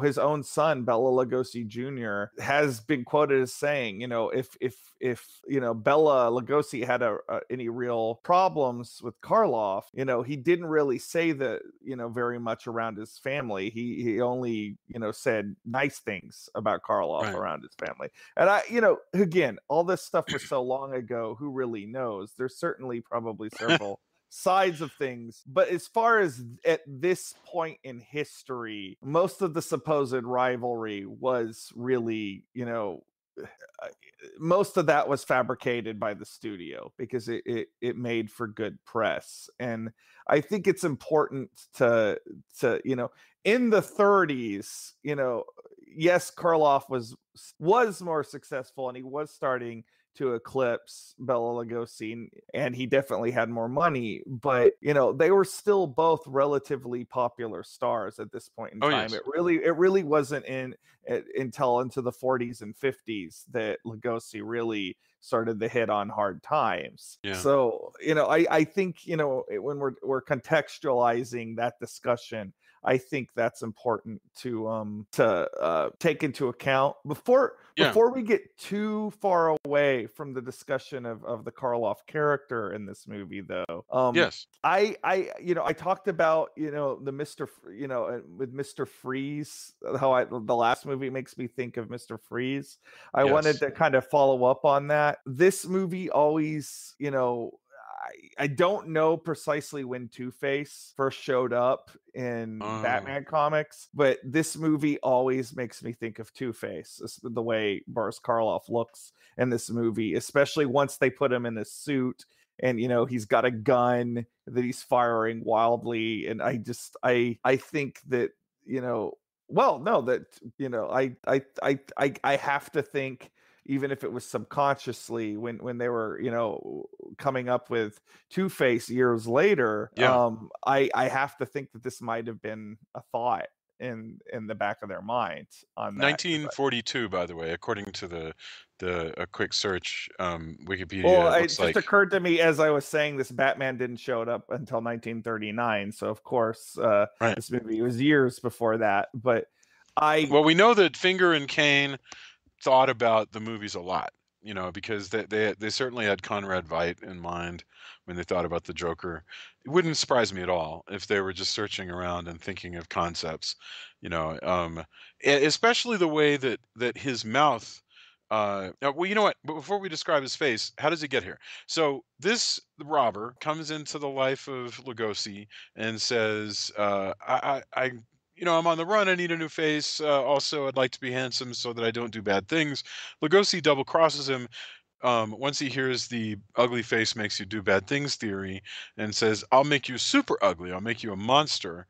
[SPEAKER 3] his own son Bela Lugosi Jr. has been quoted as saying, if Bela Lugosi had any real problems with Karloff, he didn't really say that very much around his family. He only said nice things about Karloff around his family. And again, all this stuff was so long ago, who really knows? There's certainly probably several sides of things, but as far as at this point in history, most of the supposed rivalry was really, most of that was fabricated by the studio because it made for good press. And I think it's important to in the 30s, yes, Karloff was more successful and he was starting to eclipse Bela Lugosi, and he definitely had more money, but they were still both relatively popular stars at this point in time. Yes. It really wasn't until into the 40s and 50s that Lugosi really started to hit on Hard Times. Yeah. So I think when we're contextualizing that discussion, I think that's important to take into account before we get too far away from the discussion of the Karloff character in this movie, though.
[SPEAKER 1] Yes.
[SPEAKER 3] I talked about, the with Mr. Freeze, how the last movie makes me think of Mr. Freeze. I wanted to kind of follow up on that. This movie always, I don't know precisely when Two-Face first showed up in Batman comics, but this movie always makes me think of Two-Face, the way Boris Karloff looks in this movie, especially once they put him in a suit and he's got a gun that he's firing wildly, and I think that I have to think, even if it was subconsciously, when they were coming up with Two-Face years later, I have to think that this might have been a thought in the back of their mind on that.
[SPEAKER 1] 1942, by the way, according to a quick search, Wikipedia.
[SPEAKER 3] Well,
[SPEAKER 1] it
[SPEAKER 3] just occurred to me as I was saying this, Batman didn't show up until 1939, so of course this movie was years before that. But
[SPEAKER 1] we know that Finger and Kane thought about the movies a lot, because they certainly had Conrad Veidt in mind when they thought about the Joker. It wouldn't surprise me at all if they were just searching around and thinking of concepts, especially the way that his mouth. Well, you know what? But before we describe his face, how does he get here? So this robber comes into the life of Lugosi and says, I'm on the run. I need a new face. Also, I'd like to be handsome so that I don't do bad things. Lugosi double crosses him once he hears the ugly face makes you do bad things theory, and says, I'll make you super ugly. I'll make you a monster.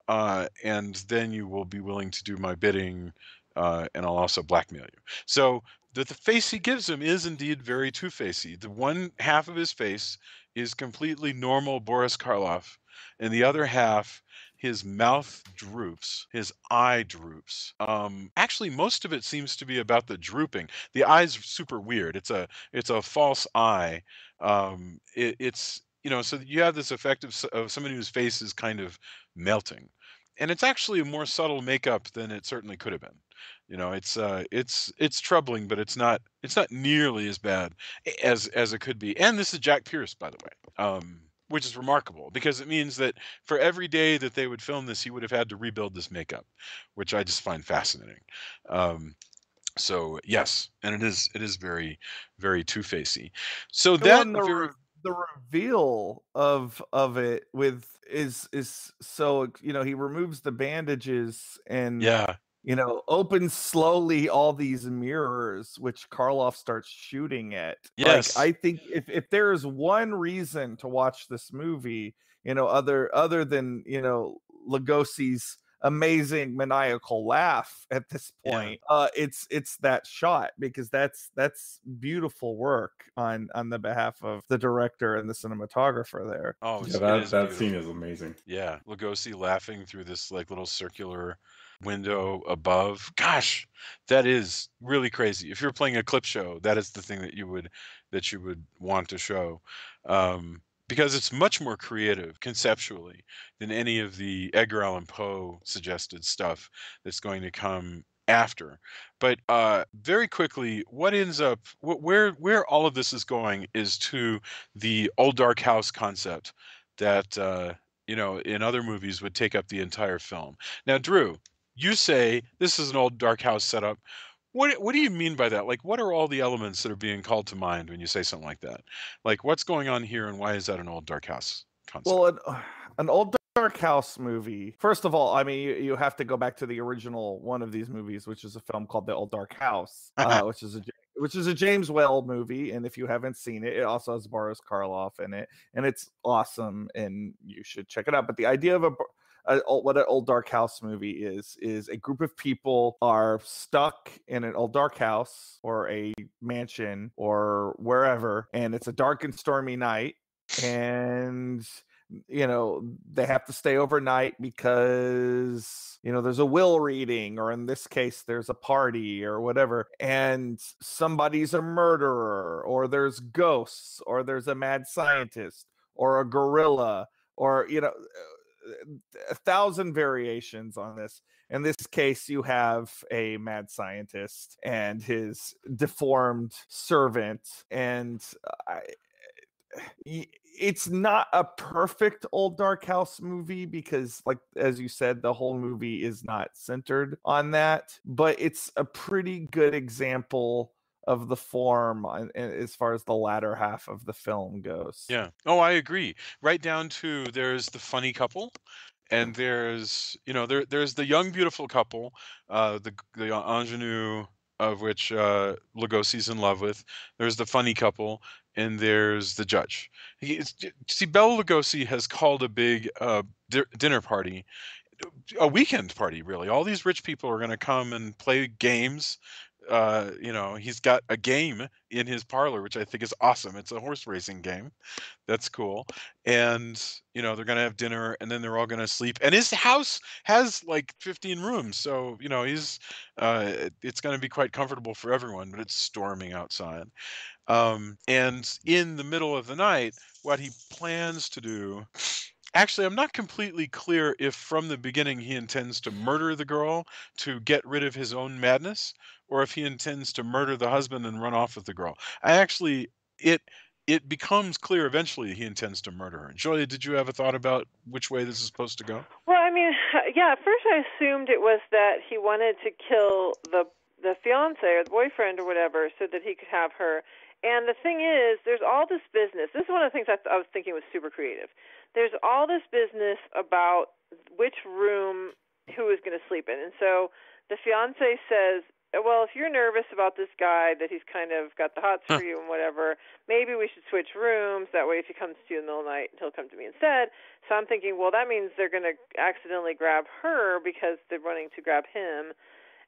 [SPEAKER 1] And then you will be willing to do my bidding, and I'll also blackmail you. So the face he gives him is indeed very Two-Facey. The one half of his face is completely normal Boris Karloff, and the other half, his mouth droops, his eye droops. Actually, most of it seems to be about the drooping. The eye's super weird. It's a false eye. It's so you have this effect of somebody whose face is kind of melting, and it's actually a more subtle makeup than it certainly could have been. It's troubling, but it's not nearly as bad as it could be. And this is Jack Pierce, by the way. Which is remarkable, because it means that for every day that they would film this, he would have had to rebuild this makeup, which I just find fascinating. So yes, and it is very, very Two-Facey. So
[SPEAKER 3] the reveal of it is so he removes the bandages and opens slowly all these mirrors, which Karloff starts shooting at.
[SPEAKER 1] Yes.
[SPEAKER 3] I think if there is one reason to watch this movie, other than Lugosi's amazing maniacal laugh at this point, it's that shot, because that's beautiful work on the behalf of the director and the cinematographer there.
[SPEAKER 2] That scene is amazing.
[SPEAKER 1] Yeah, Lugosi laughing through this little circular window above. Gosh, that is really crazy. If you're playing a clip show, that is the thing that you would want to show, because it's much more creative conceptually than any of the Edgar Allan Poe suggested stuff that's going to come after. But very quickly, what ends up where all of this is going is to the old dark house concept that in other movies would take up the entire film. Now, Drew, you say this is an old dark house setup. What do you mean by that? What are all the elements that are being called to mind when you say something like that? What's going on here, and why is that an old dark house concept?
[SPEAKER 3] Well, an old dark house movie. First of all, I mean, you have to go back to the original one of these movies, which is a film called The Old Dark House, which is a James Whale movie, and if you haven't seen it, it also has Boris Karloff in it, and it's awesome, and you should check it out. But the idea of what an old dark house movie is a group of people are stuck in an old dark house or a mansion or wherever, and it's a dark and stormy night, and they have to stay overnight because there's a will reading, or in this case there's a party or whatever, and somebody's a murderer, or there's ghosts, or there's a mad scientist, or a gorilla, or 1,000 variations on this. In this case, you have a mad scientist and his deformed servant, and it's not a perfect old dark house movie because, like as you said, the whole movie is not centered on that, but it's a pretty good example of the form as far as the latter half of the film goes.
[SPEAKER 1] Yeah. Oh, I agree. Right down to there's the funny couple, and there's there's the young beautiful couple, the ingenue of which Lugosi's in love with. There's the funny couple, and there's the judge. See, Bela Lugosi has called a big dinner party, a weekend party, really. All these rich people are going to come and play games. He's got a game in his parlor, which I think is awesome. It's a horse racing game. That's cool. And, they're going to have dinner, and then they're all going to sleep. And his house has like 15 rooms. So, it's going to be quite comfortable for everyone, but it's storming outside. And in the middle of the night, what he plans to do. Actually, I'm not completely clear if from the beginning he intends to murder the girl to get rid of his own madness, or if he intends to murder the husband and run off with the girl. It becomes clear eventually he intends to murder her. Julia, did you have a thought about which way this is supposed to go?
[SPEAKER 4] Well, I mean, yeah, at first I assumed it was that he wanted to kill the fiance or the boyfriend or whatever so that he could have her. And the thing is, there's all this business. This is one of the things I was thinking was super creative. There's all this business about which room who is going to sleep in. And so the fiance says, well, if you're nervous about this guy, that he's kind of got the hots for you and whatever, maybe we should switch rooms. That way if he comes to you in the middle of the night, he'll come to me instead. So I'm thinking, well, that means they're going to accidentally grab her because they're running to grab him.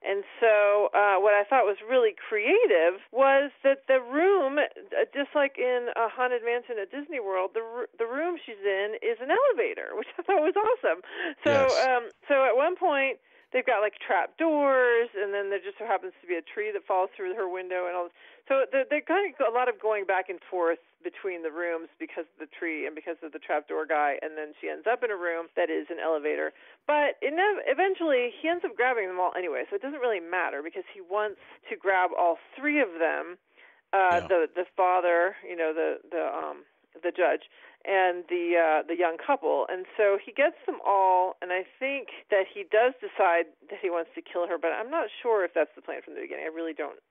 [SPEAKER 4] And so what I thought was really creative was that the room, just like in a Haunted Mansion at Disney World, the room she's in is an elevator, which I thought was awesome. So
[SPEAKER 1] Yes.
[SPEAKER 4] So at one point, they've got like trap doors, and then there just so happens to be a tree that falls through her window and all this. So they're kind of a lot of going back and forth between the rooms because of the tree and because of the trapdoor guy, and then she ends up in a room that is an elevator. But eventually, he ends up grabbing them all anyway, so it doesn't really matter because he wants to grab all three of them, the father, the judge, and the young couple. And so he gets them all, and I think that he does decide that he wants to kill her, but I'm not sure if that's the plan from the beginning.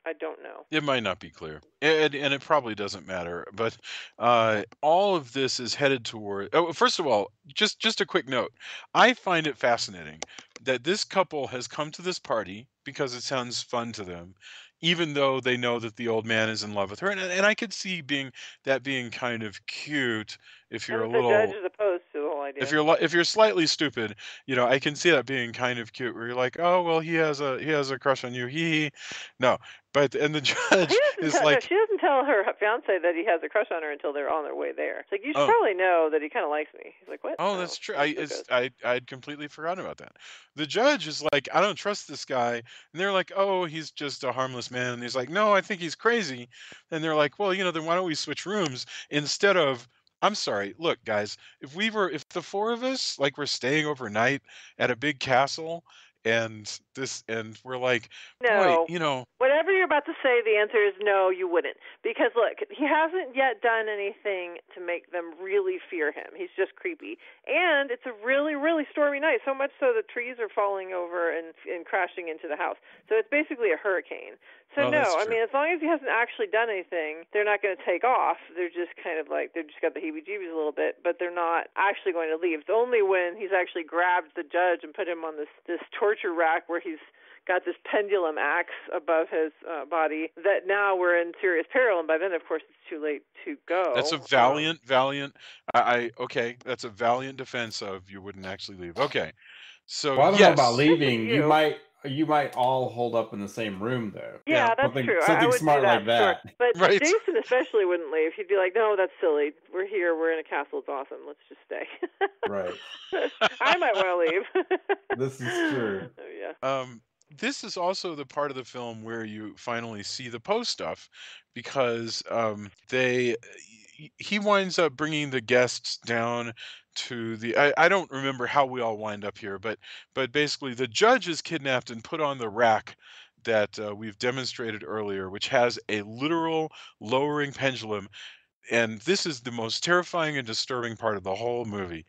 [SPEAKER 4] I don't know.
[SPEAKER 1] It might not be clear, and it probably doesn't matter. But all of this is headed toward. Oh, first of all, just a quick note. I find it fascinating that this couple has come to this party because it sounds fun to them, even though they know that the old man is in love with her, and I could see being kind of cute if you're a
[SPEAKER 4] And the
[SPEAKER 1] little.
[SPEAKER 4] judge is opposed to the whole idea.
[SPEAKER 1] If you're slightly stupid, I can see that being kind of cute. Where you're like, oh well, he has a crush on you. He, no, but and the judge is like,
[SPEAKER 4] she doesn't tell her fiance that he has a crush on her until they're on their way there. It's like, you should
[SPEAKER 1] oh.
[SPEAKER 4] probably know that he kind of likes me. He's like, what?
[SPEAKER 1] Oh,
[SPEAKER 4] No,
[SPEAKER 1] that's true.
[SPEAKER 4] that's so good.
[SPEAKER 1] I'd completely forgotten about that. The judge is like, I don't trust this guy, and they're like, oh, he's just a harmless man. And he's like, no, I think he's crazy. And they're like, well, then why don't we switch rooms instead of? I'm sorry. Look, guys, if the four of us like were staying overnight at a big castle, and we're like, boy,
[SPEAKER 4] No. Whatever you're about to say, the answer is no, you wouldn't. Because, look, he hasn't yet done anything to make them really fear him. He's just creepy. And it's a really, really stormy night, so much so the trees are falling over and crashing into the house. So it's basically a hurricane. So, no,
[SPEAKER 1] that's
[SPEAKER 4] I
[SPEAKER 1] true.
[SPEAKER 4] mean, as long as he hasn't actually done anything, they're not going to take off. They're just kind of like, they've just got the heebie-jeebies a little bit, but they're not actually going to leave. It's only when he's actually grabbed the judge and put him on this torture rack where he's got this pendulum axe above his body that now we're in serious peril, and by then, of course, it's too late to go.
[SPEAKER 1] That's a valiant. Okay, that's a valiant defense of you wouldn't actually leave. Okay, so
[SPEAKER 2] Well, I don't know about
[SPEAKER 1] yes.
[SPEAKER 2] leaving.
[SPEAKER 4] You.
[SPEAKER 2] You might all hold up in the same room though.
[SPEAKER 4] Yeah, that's
[SPEAKER 2] something,
[SPEAKER 4] true. I
[SPEAKER 2] Something
[SPEAKER 4] would
[SPEAKER 2] smart
[SPEAKER 4] do that,
[SPEAKER 2] like that.
[SPEAKER 4] sure. But
[SPEAKER 1] Right.
[SPEAKER 4] Jason especially wouldn't leave. He'd be like, no, that's silly. We're here. We're in a castle. It's awesome. Let's just stay.
[SPEAKER 2] Right.
[SPEAKER 4] I might want to leave.
[SPEAKER 2] This is true.
[SPEAKER 4] Yeah.
[SPEAKER 1] This is also the part of the film where you finally see the Poe stuff, because he winds up bringing the guests down to the I don't remember how we all wind up here, but basically the judge is kidnapped and put on the rack that we've demonstrated earlier, which has a literal lowering pendulum. And this is the most terrifying and disturbing part of the whole movie.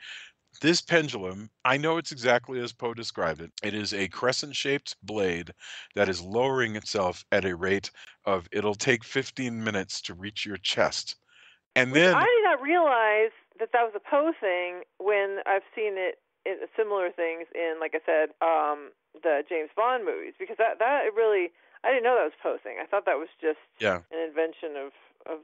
[SPEAKER 1] This pendulum, I know it's exactly as Poe described it. It is a crescent-shaped blade that is lowering itself at a rate of it'll take 15 minutes to reach your chest. And
[SPEAKER 4] Which
[SPEAKER 1] then
[SPEAKER 4] I did not realize that was a Poe thing when I've seen it in similar things in, like I said, the James Bond movies. Because that really, I didn't know that was a Poe thing. I thought that was just
[SPEAKER 1] yeah.
[SPEAKER 4] an invention of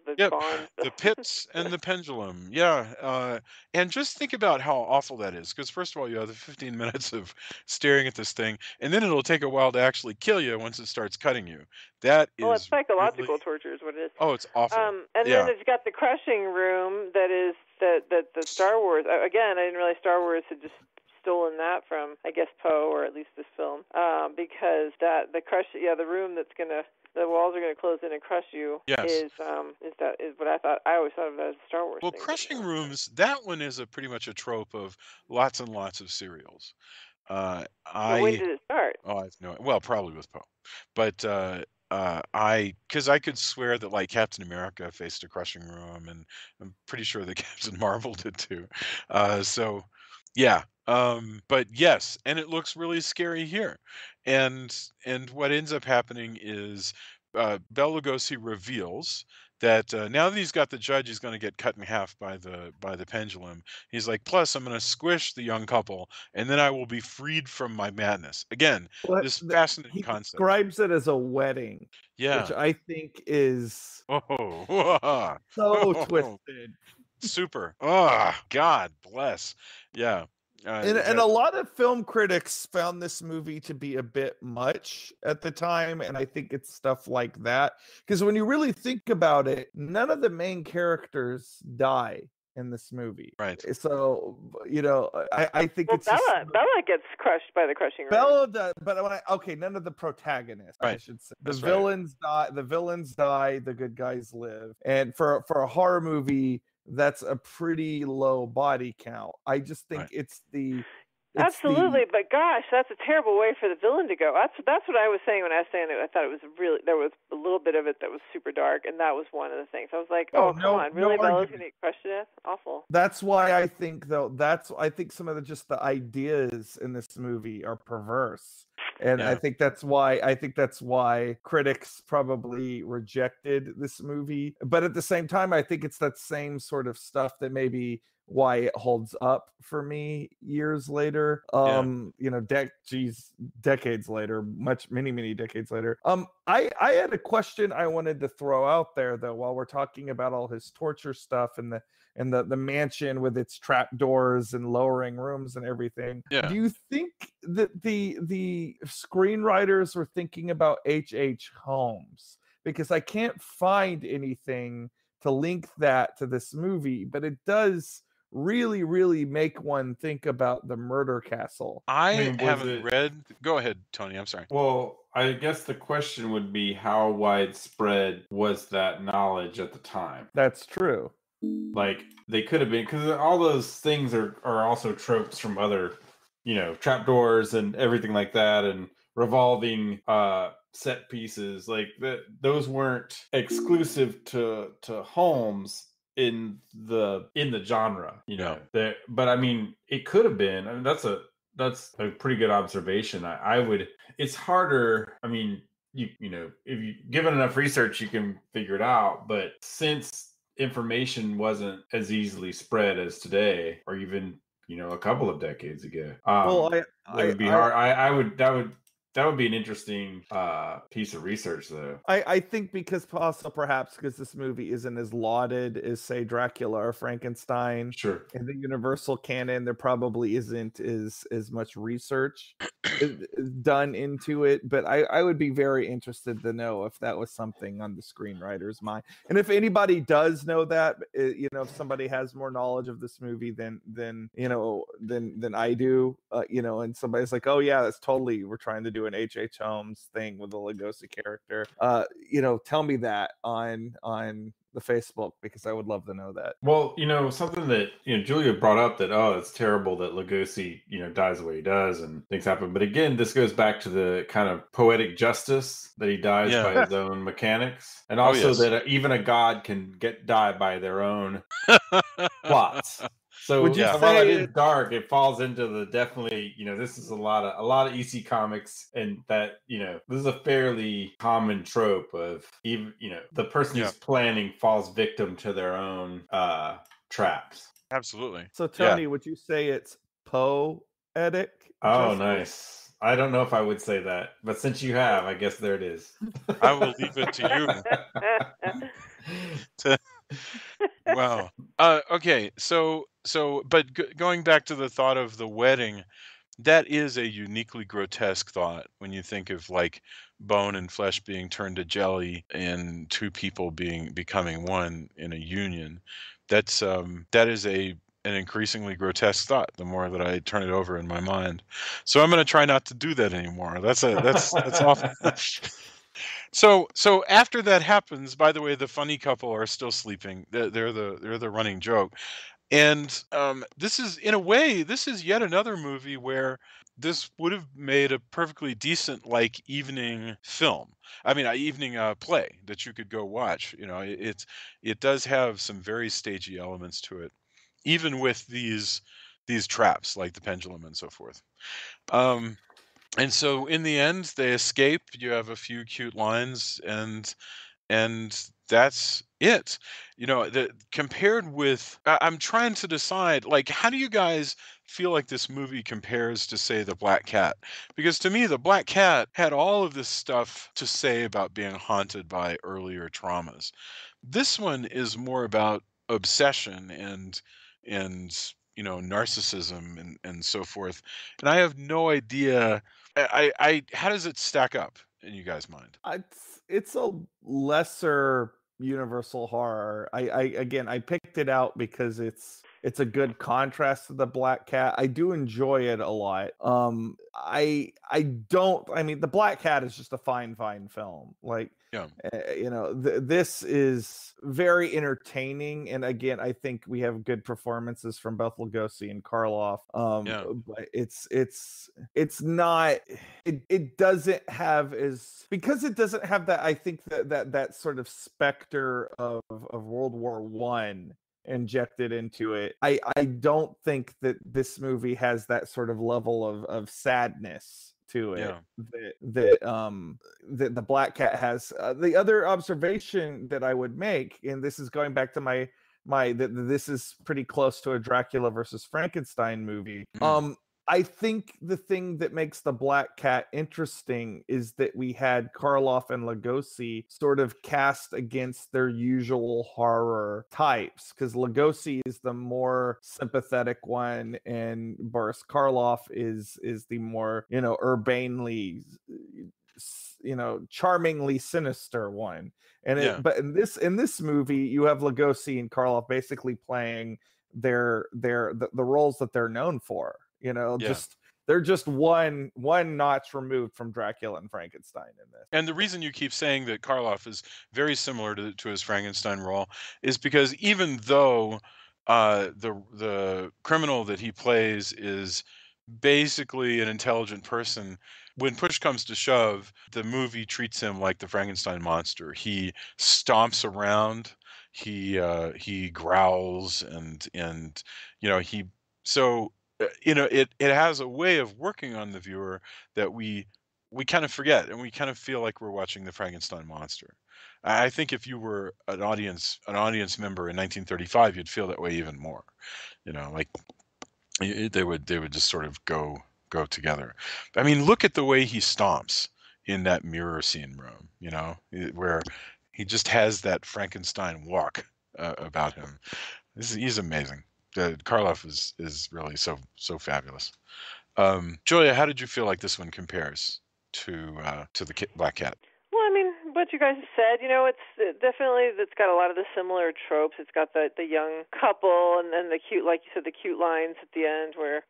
[SPEAKER 4] the
[SPEAKER 1] Yep,
[SPEAKER 4] Bond.
[SPEAKER 1] the pits and the pendulum. Yeah, and just think about how awful that is. Because first of all, you have the 15 minutes of staring at this thing, and then it'll take a while to actually kill you once it starts cutting you. That
[SPEAKER 4] Well, it's
[SPEAKER 1] is
[SPEAKER 4] psychological
[SPEAKER 1] really,
[SPEAKER 4] torture is what it is.
[SPEAKER 1] oh, it's awful.
[SPEAKER 4] And
[SPEAKER 1] Yeah,
[SPEAKER 4] then it's got the crushing room that is that the Star Wars. Again, I didn't realize Star Wars had just stolen that from, I guess, Poe, or at least this film, because the room that's gonna. The walls are going to close in and crush you.
[SPEAKER 1] yes.
[SPEAKER 4] Is what I thought? I always thought of that as a Star Wars
[SPEAKER 1] Well,
[SPEAKER 4] thing.
[SPEAKER 1] crushing rooms. That one is pretty much a trope of lots and lots of serials.
[SPEAKER 4] But when did it start?
[SPEAKER 1] Oh, I have no. Well, probably with Poe, but because I could swear that like Captain America faced a crushing room, and I'm pretty sure that Captain Marvel did too. So, yeah. But yes, and it looks really scary here, and what ends up happening is Bela Lugosi reveals that now that he's got the judge, he's going to get cut in half by the pendulum. He's like, plus I'm going to squish the young couple, and then I will be freed from my madness. Again,
[SPEAKER 3] But
[SPEAKER 1] this fascinating
[SPEAKER 3] he
[SPEAKER 1] concept.
[SPEAKER 3] describes it as a wedding,
[SPEAKER 1] Yeah.
[SPEAKER 3] which I think is
[SPEAKER 1] Oh,
[SPEAKER 3] so twisted.
[SPEAKER 1] super. Oh, God bless. Yeah.
[SPEAKER 3] And a lot of film critics found this movie to be a bit much at the time, and I think it's stuff like that. Because when you really think about it, none of the main characters die in this movie.
[SPEAKER 1] Right.
[SPEAKER 3] So, I think
[SPEAKER 4] Well,
[SPEAKER 3] it's just,
[SPEAKER 4] Bella gets crushed by the crushing room.
[SPEAKER 3] Bella does, but none of the protagonists, I
[SPEAKER 1] Right.
[SPEAKER 3] should say.
[SPEAKER 1] That's
[SPEAKER 3] The
[SPEAKER 1] right.
[SPEAKER 3] villains die, the good guys live. And for a horror movie, that's a pretty low body count. I just think
[SPEAKER 1] Right.
[SPEAKER 3] it's the
[SPEAKER 4] Absolutely, but gosh, that's a terrible way for the villain to go. That's what I was saying when I was saying that I thought it was there was a little bit of it that was super dark, and that was one of the things. I was like, come on, really, Bella's gonna get crushed to death? Awful.
[SPEAKER 3] That's why I think I think some of the ideas in this movie are perverse. And
[SPEAKER 1] Yeah.
[SPEAKER 3] I think that's why critics probably rejected this movie. But at the same time, I think it's that same sort of stuff that maybe why it holds up for me years later. Decades later, many decades later. I had a question I wanted to throw out there though, while we're talking about all his torture stuff and the mansion with its trapdoors and lowering rooms and everything.
[SPEAKER 1] Yeah.
[SPEAKER 3] Do you think that the screenwriters were thinking about H.H. Holmes? Because I can't find anything to link that to this movie, but it does really, really make one think about the murder castle.
[SPEAKER 1] I haven't read. Go ahead, Tony. I'm sorry.
[SPEAKER 2] Well, I guess the question would be how widespread was that knowledge at the time?
[SPEAKER 3] That's true.
[SPEAKER 2] Like they could have been, because all those things are also tropes from other, trapdoors and everything like that, and revolving set pieces like that. Those weren't exclusive to Holmes in the genre, but I mean, it could have been. I mean, that's a pretty good observation. I would. It's harder. I mean, if you given enough research, you can figure it out. But since information wasn't as easily spread as today, or even a couple of decades ago, it would be hard. That would be an interesting piece of research, though.
[SPEAKER 3] I think perhaps because this movie isn't as lauded as, say, Dracula or Frankenstein.
[SPEAKER 2] Sure.
[SPEAKER 3] In the Universal canon, there probably isn't as much research done into it. But I would be very interested to know if that was something on the screenwriter's mind. And if anybody does know that, if somebody has more knowledge of this movie than I do, and somebody's like, oh yeah, that's totally, we're trying to do do an H.H. Holmes thing with the Lugosi character, tell me that on the Facebook, because I would love to know that.
[SPEAKER 2] Well, something that Julia brought up, that it's terrible that Lugosi dies the way he does and things happen. But again, this goes back to the kind of poetic justice that he dies by his own mechanics, and also that even a god can die by their own plots. So
[SPEAKER 3] would you
[SPEAKER 2] while it
[SPEAKER 3] say
[SPEAKER 2] is dark, it falls into the definitely, this is a lot of EC comics, and that, this is a fairly common trope of even, the person who's planning falls victim to their own traps.
[SPEAKER 1] Absolutely.
[SPEAKER 3] So Tony, would you say it's poetic?
[SPEAKER 2] Oh, nice. I don't know if I would say that, but since you have, I guess there it is.
[SPEAKER 1] I will leave it to you. Wow. Okay. So, but going back to the thought of the wedding, that is a uniquely grotesque thought when you think of like bone and flesh being turned to jelly and two people becoming one in a union. That is an increasingly grotesque thought the more that I turn it over in my mind. So I'm going to try not to do that anymore. That's awful. So after that happens, by the way, the funny couple are still sleeping. They're the running joke. And this is, in a way, this is yet another movie where this would have made a perfectly decent like evening film. I mean, evening play that you could go watch. It does have some very stagey elements to it, even with these traps like the pendulum and so forth. And so in the end, they escape. You have a few cute lines, and that's it. Compared with, I'm trying to decide, like, how do you guys feel like this movie compares to, say, The Black Cat? Because to me, The Black Cat had all of this stuff to say about being haunted by earlier traumas. This one is more about obsession and narcissism and so forth. And I have no idea. How does it stack up in you guys' mind?
[SPEAKER 3] It's a lesser universal horror. I picked it out because it's a good contrast to the Black Cat. I do enjoy it a lot. I mean, the Black Cat is just a fine film. Like, this is very entertaining, and again, I think we have good performances from both Lugosi and Karloff. But it's not. It doesn't have because it doesn't have that. I think that sort of specter of World War I injected into it. I don't think that this movie has that sort of level of sadness to it that the Black Cat has. The other observation that I would make, and this is going back to my this is pretty close to a Dracula versus Frankenstein movie. I think the thing that makes the Black Cat interesting is that we had Karloff and Lugosi sort of cast against their usual horror types, because Lugosi is the more sympathetic one and Boris Karloff is the more, urbanely, charmingly sinister one. And but in this movie, you have Lugosi and Karloff basically playing the roles that they're known for. They're just one notch removed from Dracula and Frankenstein in this.
[SPEAKER 1] And the reason you keep saying that Karloff is very similar to his Frankenstein role is because even though the criminal that he plays is basically an intelligent person, when push comes to shove, the movie treats him like the Frankenstein monster. He stomps around, he growls, and he so. It has a way of working on the viewer that we kind of forget, and we kind of feel like we're watching the Frankenstein monster. I think if you were an audience member in 1935, you'd feel that way even more. Like they would just sort of go together. I mean, look at the way he stomps in that mirror scene room. Where he just has that Frankenstein walk about him. He's amazing. Karloff is really so fabulous. Julia, how did you feel like this one compares to the Black Cat?
[SPEAKER 4] Well, I mean, what you guys have said, it's got a lot of the similar tropes. It's got the young couple, and then the cute, like you said, the cute lines at the end where,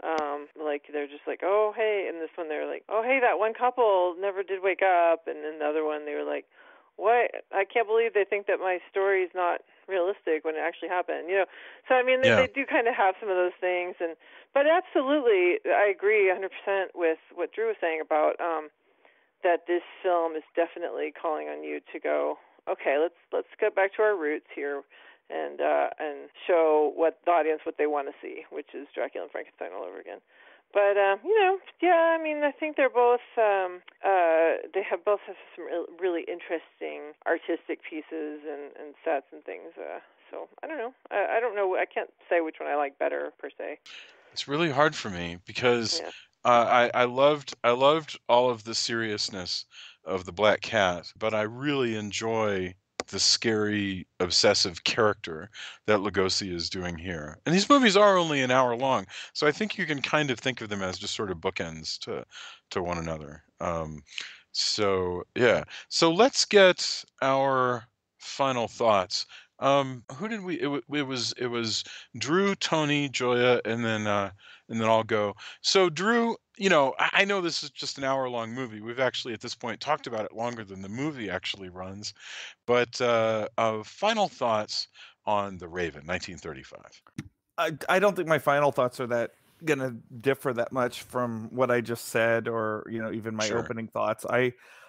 [SPEAKER 4] like they're just like, oh hey, and this one they're like, oh hey, that one couple never did wake up, and then the other one they were like, what? I can't believe they think that my story is not realistic when it actually happened. So I mean, they do kind of have some of those things, but absolutely, I agree 100% with what Drew was saying about that this film is definitely calling on you to go, okay, let's get back to our roots here, and show the audience what they want to see, which is Dracula and Frankenstein all over again. But I mean, I think they're both they both have some really interesting artistic pieces and sets and things. So I don't know. I don't know. I can't say which one I like better per se.
[SPEAKER 1] It's really hard for me because
[SPEAKER 4] Yeah.
[SPEAKER 1] I loved all of the seriousness of the Black Cat, but I really enjoy the scary, obsessive character that Lugosi is doing here. And these movies are only an hour long, so I think you can kind of think of them as just sort of bookends to one another. So yeah. So let's get our final thoughts. Who did we? It was Drew, Tony, Joya, and then I'll go. So Drew, I know this is just an hour-long movie. We've actually at this point talked about it longer than the movie actually runs. But final thoughts on The Raven, 1935.
[SPEAKER 3] I don't think my final thoughts are that gonna differ that much from what I just said, or even my
[SPEAKER 1] Sure.
[SPEAKER 3] opening thoughts.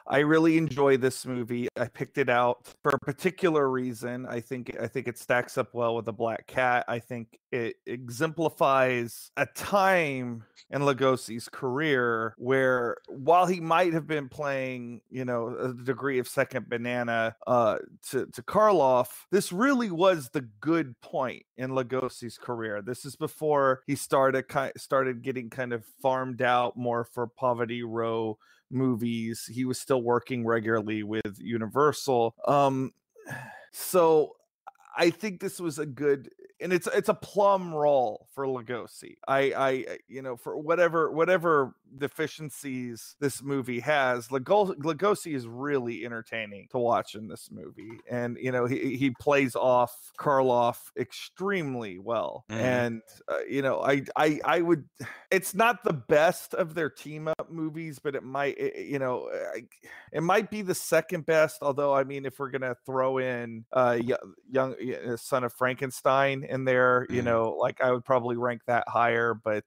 [SPEAKER 3] I really enjoy this movie. I picked it out for a particular reason. I think it stacks up well with The Black Cat. I think it exemplifies a time in Lugosi's career where, while he might have been playing, a degree of second banana to Karloff, this really was the good point in Lugosi's career. This is before he started getting kind of farmed out more for Poverty Row movies. He was still working regularly with Universal. So I think this was a good, and it's a plum role for Lugosi. I for whatever deficiencies this movie has, Lugosi is really entertaining to watch in this movie, and he plays off Karloff extremely well.
[SPEAKER 1] Mhm.
[SPEAKER 3] And I would, it's not the best of their team up movies, but it might it might be the second best. Although, I mean, if we're gonna throw in young Son of Frankenstein in there, like, I would probably rank that higher. But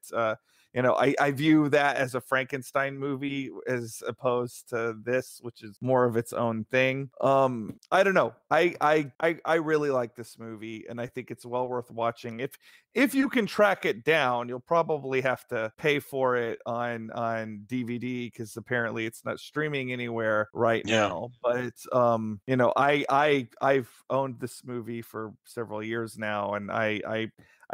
[SPEAKER 3] I view that as a Frankenstein movie as opposed to this, which is more of its own thing. I don't know. I really like this movie, and I think it's well worth watching. If you can track it down, you'll probably have to pay for it on DVD, because apparently it's not streaming anywhere right now. But I've owned this movie for several years now, and I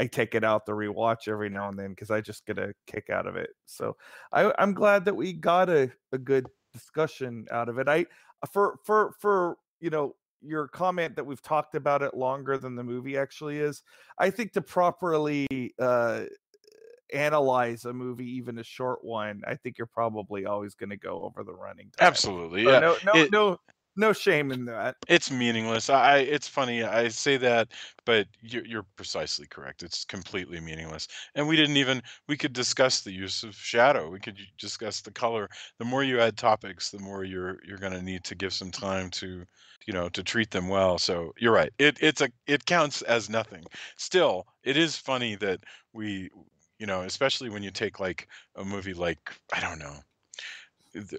[SPEAKER 3] take it out to rewatch every now and then because I just get a kick out of it. So I'm glad that we got a good discussion out of it. For your comment that we've talked about it longer than the movie actually is, I think to properly analyze a movie, even a short one, I think you're probably always going to go over the running time.
[SPEAKER 1] Absolutely,
[SPEAKER 3] So
[SPEAKER 1] yeah.
[SPEAKER 3] No shame in that.
[SPEAKER 1] It's meaningless. It's funny I say that, but you're precisely correct. It's completely meaningless. And we could discuss the use of shadow. We could discuss the color. The more you add topics, the more you're going to need to give some time to to treat them well. So you're right. It counts as nothing. Still, it is funny that we, especially when you take like a movie like, I don't know,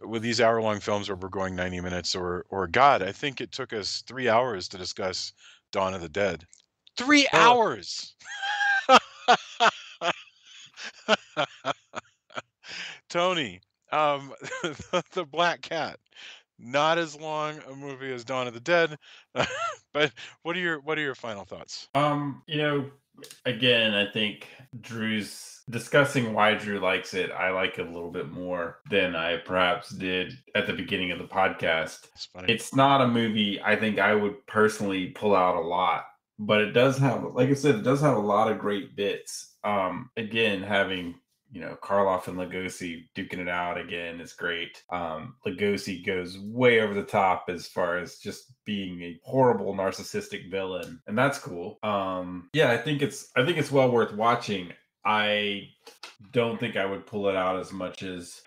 [SPEAKER 1] with these hour-long films where we're going 90 minutes, or God, I think it took us 3 hours to discuss Dawn of the Dead. 3 hours. Tony, the Black Cat, not as long a movie as Dawn of the Dead, but what are your final thoughts?
[SPEAKER 2] Again, I think Drew's discussing why Drew likes it. I like it a little bit more than I perhaps did at the beginning of the podcast.
[SPEAKER 1] It's funny.
[SPEAKER 2] It's not a movie I think I would personally pull out a lot, but it does have, like I said, it does have a lot of great bits. Again, having Karloff and Lugosi duking it out again is great. Lugosi goes way over the top as far as just being a horrible narcissistic villain, and that's cool. I think it's well worth watching. I don't think I would pull it out as much as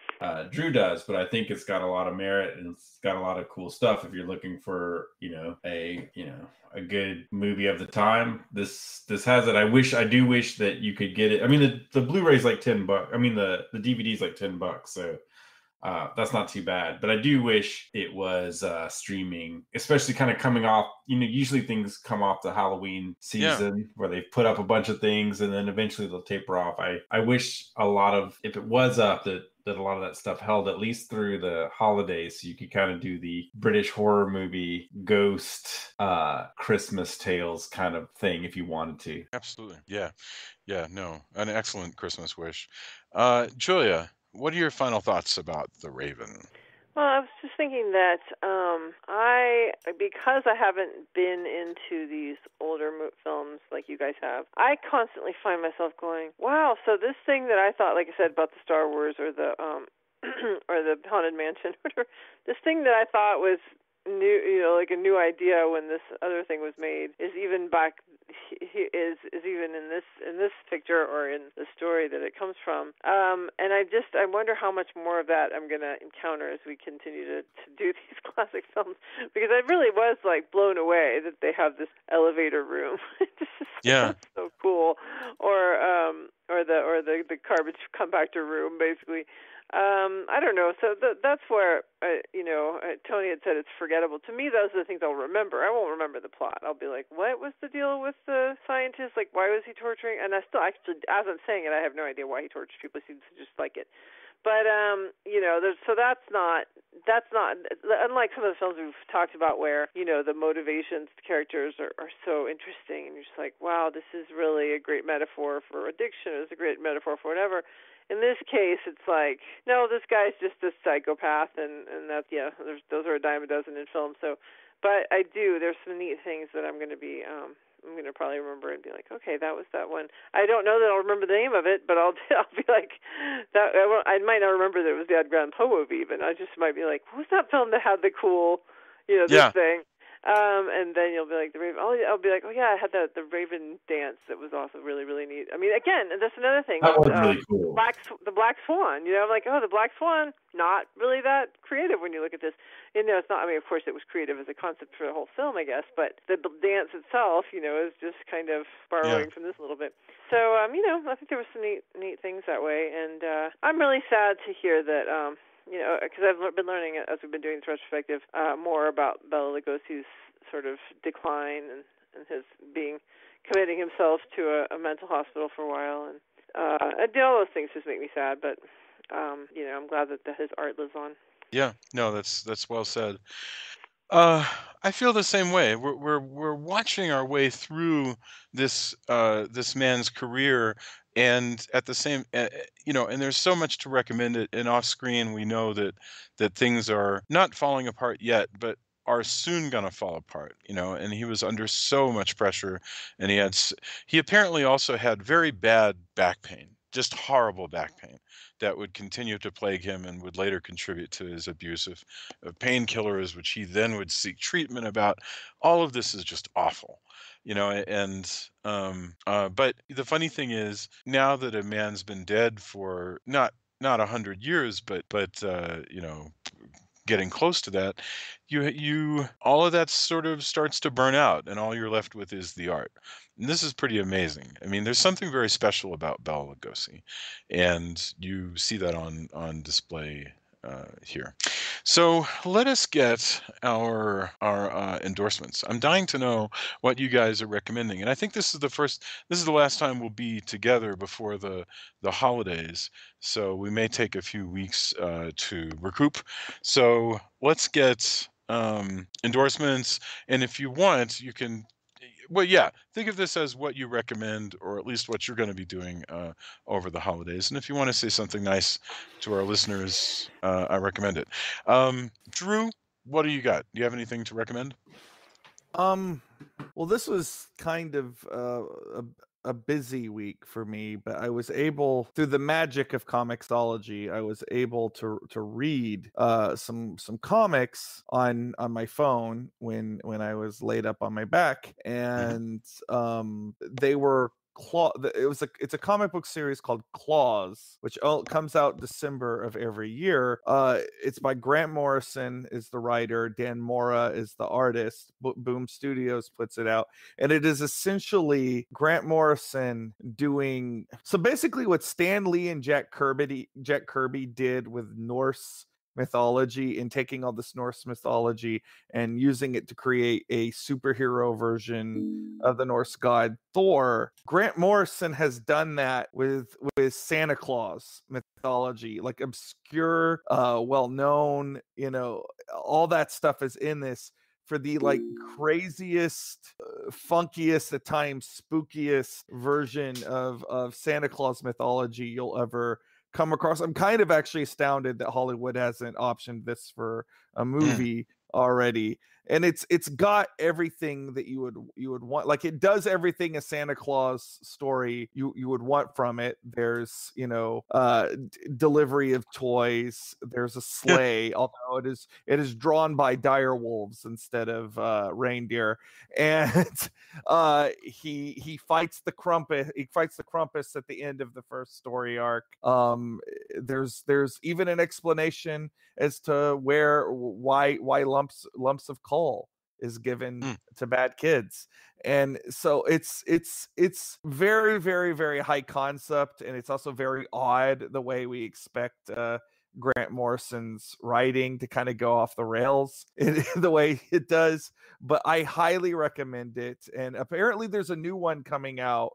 [SPEAKER 2] Drew does, but I think it's got a lot of merit and it's got a lot of cool stuff. If you're looking for a good movie of the time, this has it. I do wish that you could get it. I mean, the Blu-ray's like $10. I mean, the DVD's like $10, so that's not too bad. But I do wish it was streaming, especially kind of coming off. Usually things come off the Halloween season where they put up a bunch of things and then eventually they'll taper off. I wish if it was up, that a lot of that stuff held at least through the holidays, so you could kind of do the British horror movie ghost Christmas tales kind of thing if you wanted to.
[SPEAKER 1] Absolutely. Yeah. No, an excellent Christmas wish. Julia, what are your final thoughts about The Raven?
[SPEAKER 4] Well, I was just thinking that because I haven't been into these older films like you guys have, I constantly find myself going, wow, so this thing that I thought, like I said, about the Star Wars or the or the Haunted Mansion, this thing that I thought was new, like a new idea when this other thing was made, is even even in this picture or in the story that it comes from. And I wonder how much more of that I'm gonna encounter as we continue to do these classic films, because I really was like blown away that they have this elevator room. That's so cool. Or the garbage compactor room, basically. I don't know. So that's where, Tony had said it's forgettable. To me, those are the things I'll remember. I won't remember the plot. I'll be like, what was the deal with the scientist? Like, why was he torturing? And I still, actually, as I'm saying it, I have no idea why he tortures people. He seems to just like it. But, so that's not, unlike some of the films we've talked about where, the motivations, the characters are so interesting. And you're just like, wow, this is really a great metaphor for addiction. It's a great metaphor for whatever. In this case, it's like, no, this guy's just a psychopath, and that's, those are a dime a dozen in film. So, but there's some neat things that I'm going to be, I'm going to probably remember and be like, okay, that was that one. I don't know that I'll remember the name of it, but I'll be like, that. I might not remember that it was the Edgar Allan Poe movie, even. I just might be like, what was that film that had the cool, this thing? And then you'll be like, the Raven. I'll be like, oh yeah, I had the Raven dance that was also really, really neat. I mean, again, and that's another thing.
[SPEAKER 2] That was really cool.
[SPEAKER 4] The Black Swan. I'm like, oh, the Black Swan, not really that creative when you look at this. It's not. I mean, of course, it was creative as a concept for the whole film, I guess. But the dance itself, is just kind of borrowing from this a little bit. So, I think there were some neat things that way. And I'm really sad to hear that. Because I've been learning as we've been doing this retrospective more about Bela Lugosi's sort of decline and his committing himself to a mental hospital for a while, and all those things just make me sad. But I'm glad that his art lives on.
[SPEAKER 1] Yeah, no, that's well said. I feel the same way. We're watching our way through this man's career, and at the same, and there's so much to recommend it. And off screen, we know that things are not falling apart yet, but are soon gonna fall apart. And he was under so much pressure, and he apparently also had very bad back pain, just horrible back pain that would continue to plague him and would later contribute to his abuse of painkillers, which he then would seek treatment about. All of this is just awful, and but the funny thing is, now that a man's been dead for not 100 years, but getting close to that, you all of that sort of starts to burn out, and all you're left with is the art. And this is pretty amazing. I mean, there's something very special about Bela Lugosi, and you see that on display here. So let us get our endorsements. I'm dying to know what you guys are recommending, and I think this is the last time we'll be together before the holidays. So we may take a few weeks to recoup. So let's get endorsements, and if you want, you can. Well, yeah, think of this as what you recommend, or at least what you're going to be doing over the holidays. And if you want to say something nice to our listeners, I recommend it. Drew, what do you got? Do you have anything to recommend?
[SPEAKER 3] Well, this was kind of a busy week for me, but I was able, through the magic of Comixology, I was able to read some comics on my phone when I was laid up on my back, and they were it's a comic book series called Claws, which comes out December of every year. It's by Grant Morrison is the writer, Dan Mora is the artist. Boom Studios puts it out, and it is essentially Grant Morrison doing so basically what Stan Lee and Jack Kirby did with Norse mythology, and taking all this Norse mythology and using it to create a superhero version of the Norse god Thor. Grant Morrison has done that with Santa Claus mythology, like obscure, well-known, all that stuff is in this for the like craziest, funkiest, at times spookiest version of Santa Claus mythology you'll ever come across. I'm kind of actually astounded that Hollywood hasn't optioned this for a movie already. And it's got everything that you would want. Like, it does everything a Santa Claus story you would want from it. There's delivery of toys. There's a sleigh, although it is drawn by dire wolves instead of reindeer. And he fights the Krampus. He fights the Krampus at the end of the first story arc. There's even an explanation as to why lumps of coal is given to bad kids. And so it's very, very, very high concept, and it's also very odd the way we expect Grant Morrison's writing to kind of go off the rails in the way it does. But I highly recommend it. And apparently there's a new one coming out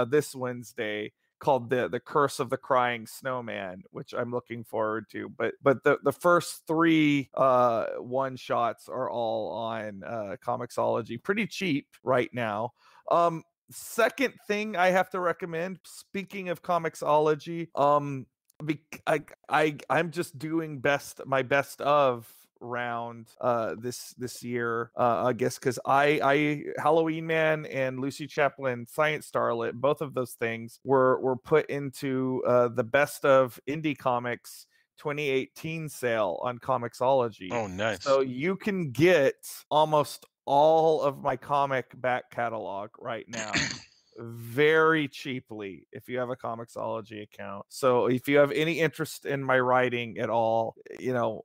[SPEAKER 3] this Wednesday called the Curse of the Crying Snowman, which I'm looking forward to. But the first three one shots are all on Comixology, pretty cheap right now. Second thing I have to recommend, speaking of Comixology, I'm just doing my best of round this year, I guess, because I Halloween Man and Lucy Chaplin Science Starlet, both of those things were put into the best of indie comics 2018 sale on Comixology.
[SPEAKER 1] Oh, nice.
[SPEAKER 3] So you can get almost all of my comic back catalog right now very cheaply if you have a Comixology account. So if you have any interest in my writing at all,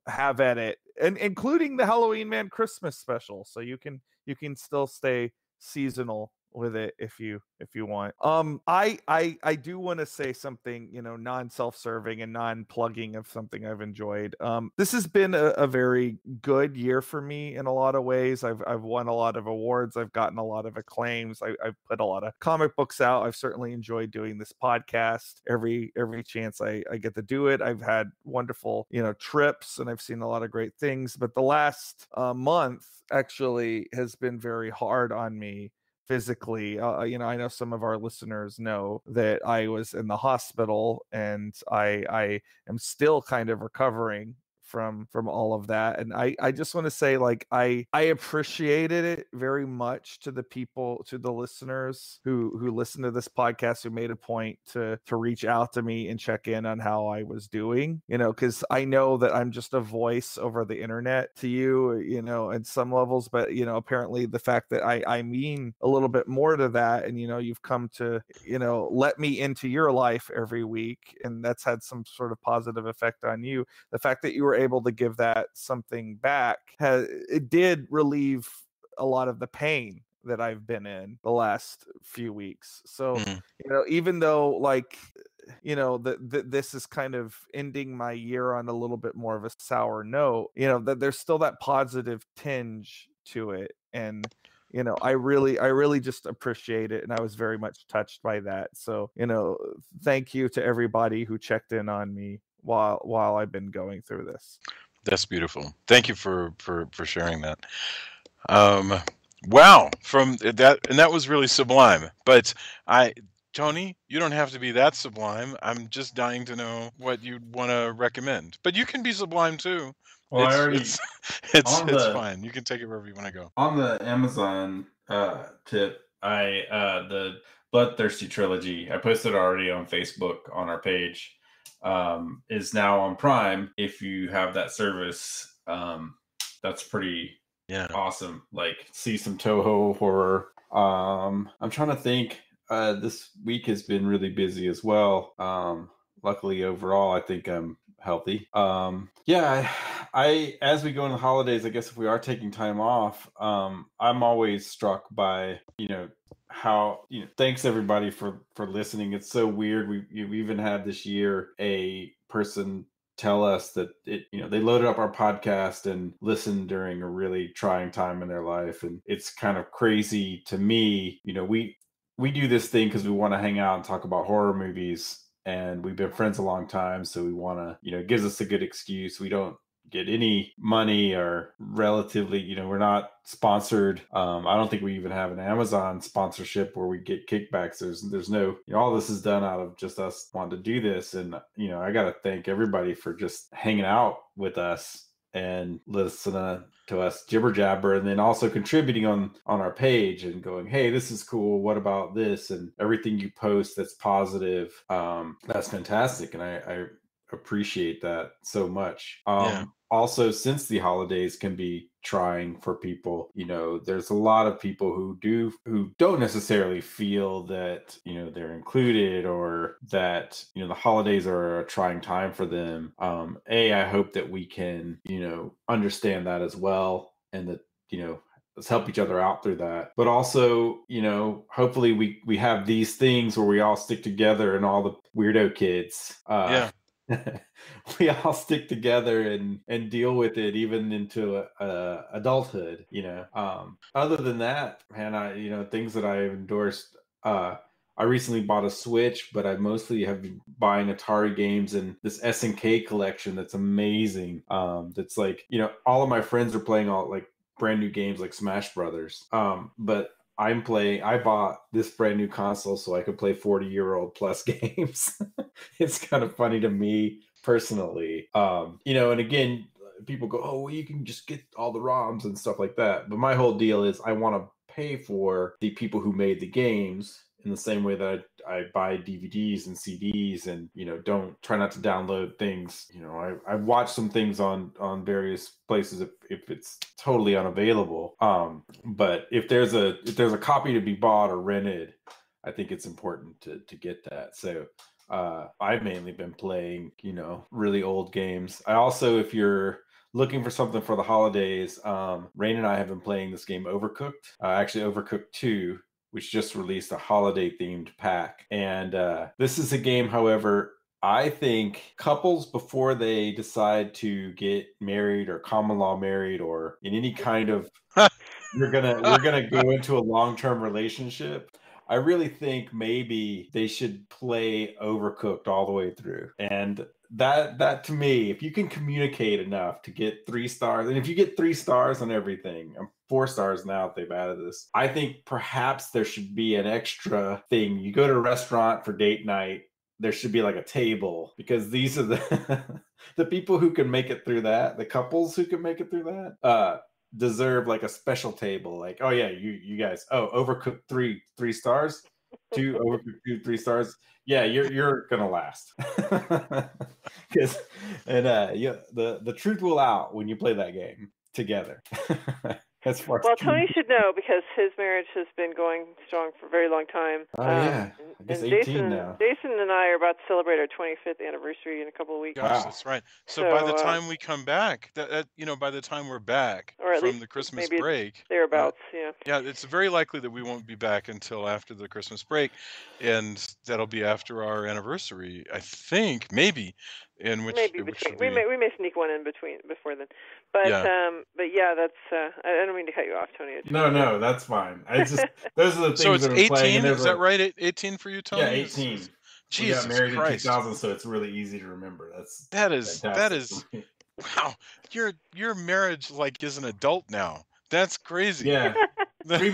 [SPEAKER 3] have at it, and including the Halloween Man Christmas special, so you can still stay seasonal with it if you want. I do want to say something, non-self-serving and non-plugging of something I've enjoyed. This has been a very good year for me in a lot of ways. I've won a lot of awards. I've gotten a lot of acclaims. I've put a lot of comic books out. I've certainly enjoyed doing this podcast every chance I get to do it. I've had wonderful, trips, and I've seen a lot of great things. But the last month actually has been very hard on me physically. I know some of our listeners know that I was in the hospital, and I am still kind of recovering from all of that. And I just want to say, like, I appreciated it very much to the people, to the listeners who listen to this podcast, who made a point to reach out to me and check in on how I was doing, because I know that I'm just a voice over the internet to you, at some levels, but apparently the fact that I mean a little bit more to that, and you've come to let me into your life every week, and that's had some sort of positive effect on you. The fact that you were able to give that something back, it did relieve a lot of the pain that I've been in the last few weeks. So even though, like, this is kind of ending my year on a little bit more of a sour note, that there's still that positive tinge to it. And I really just appreciate it, and I was very much touched by that. So thank you to everybody who checked in on me while I've been going through this.
[SPEAKER 1] That's beautiful. Thank you for sharing that. Wow, from that, and that was really sublime. But Tony, you don't have to be that sublime. I'm just dying to know what you'd want to recommend. But you can be sublime too.
[SPEAKER 2] Well,
[SPEAKER 1] it's fine. You can take it wherever you want to go.
[SPEAKER 2] On the Amazon tip, the Bloodthirsty trilogy. I posted already on Facebook on our page. Is now on Prime. If you have that service, that's pretty awesome. Like, see some Toho horror. I'm trying to think. This week has been really busy as well. Luckily, overall, I think I'm healthy. I as we go into the holidays, I guess if we are taking time off, I'm always struck by, how, thanks everybody for listening. It's so weird. We even had this year a person tell us that they loaded up our podcast and listened during a really trying time in their life. And it's kind of crazy to me. We do this thing because we want to hang out and talk about horror movies, and we've been friends a long time. So we want to, it gives us a good excuse. We don't get any money, or relatively, we're not sponsored. I don't think we even have an Amazon sponsorship where we get kickbacks. There's no, all this is done out of just us wanting to do this. And, I got to thank everybody for just hanging out with us and listening to us jibber jabber, and then also contributing on our page and going, hey, this is cool, what about this? And everything you post that's positive, that's fantastic. And I appreciate that so much. Also, since the holidays can be trying for people, there's a lot of people who don't necessarily feel that they're included, or that the holidays are a trying time for them. I hope that we can understand that as well, and that let's help each other out through that. But also, hopefully we have these things where we all stick together, and all the weirdo kids we all stick together and deal with it even into adulthood. Other than that, man, things that I've endorsed, I recently bought a Switch, but I mostly have been buying Atari games and this SNK collection that's amazing. That's like, all of my friends are playing all like brand new games like Smash Brothers. But I bought this brand new console so I could play 40-year-old plus games. It's kind of funny to me personally. And again, people go, oh, well, you can just get all the ROMs and stuff like that. But my whole deal is I want to pay for the people who made the games, in the same way that I buy DVDs and CDs, and don't try not to download things. I watch some things on various places if it's totally unavailable. But if there's a copy to be bought or rented, I think it's important to get that. So I've mainly been playing really old games. I also, if you're looking for something for the holidays, Rain and I have been playing this game Overcooked. Actually, Overcooked 2, which just released a holiday-themed pack. And this is a game, however, I think couples, before they decide to get married or common law married, or in any kind of we're gonna go into a long-term relationship, I really think maybe they should play Overcooked all the way through. And that to me, if you can communicate enough to get 3 stars, and if you get 3 stars on everything, 4 stars now that they've added this, I think perhaps there should be an extra thing. You go to a restaurant for date night, there should be like a table, because these are the the people who can make it through that, the couples who can make it through that, deserve like a special table. Like, oh yeah, you guys, Overcooked 3 stars, 2 Overcooked 2 3 stars. Yeah, you're gonna last. Because the truth will out when you play that game together.
[SPEAKER 4] Well, Tony should know, because his marriage has been going strong for a very long time.
[SPEAKER 2] Oh, yeah. I guess 18 now.
[SPEAKER 4] Jason and I are about to celebrate our 25th anniversary in a couple of weeks.
[SPEAKER 1] Gosh, that's right. So by the time we come back, by the time we're back from the Christmas break,
[SPEAKER 4] thereabouts,
[SPEAKER 1] yeah, it's very likely that we won't be back until after the Christmas break, and that'll be after our anniversary, I think, maybe. We
[SPEAKER 4] may sneak one in before then, but yeah, that's I don't mean to cut you off, Tony.
[SPEAKER 2] No, that's fine. I just those are the things.
[SPEAKER 1] So it's
[SPEAKER 2] that
[SPEAKER 1] 18. Is that right? 18 for you, Tony?
[SPEAKER 2] Yeah, 18. We got married in 2000, so it's really easy to remember. That is
[SPEAKER 1] wow. Your marriage like is an adult now. That's crazy.
[SPEAKER 2] Yeah. 3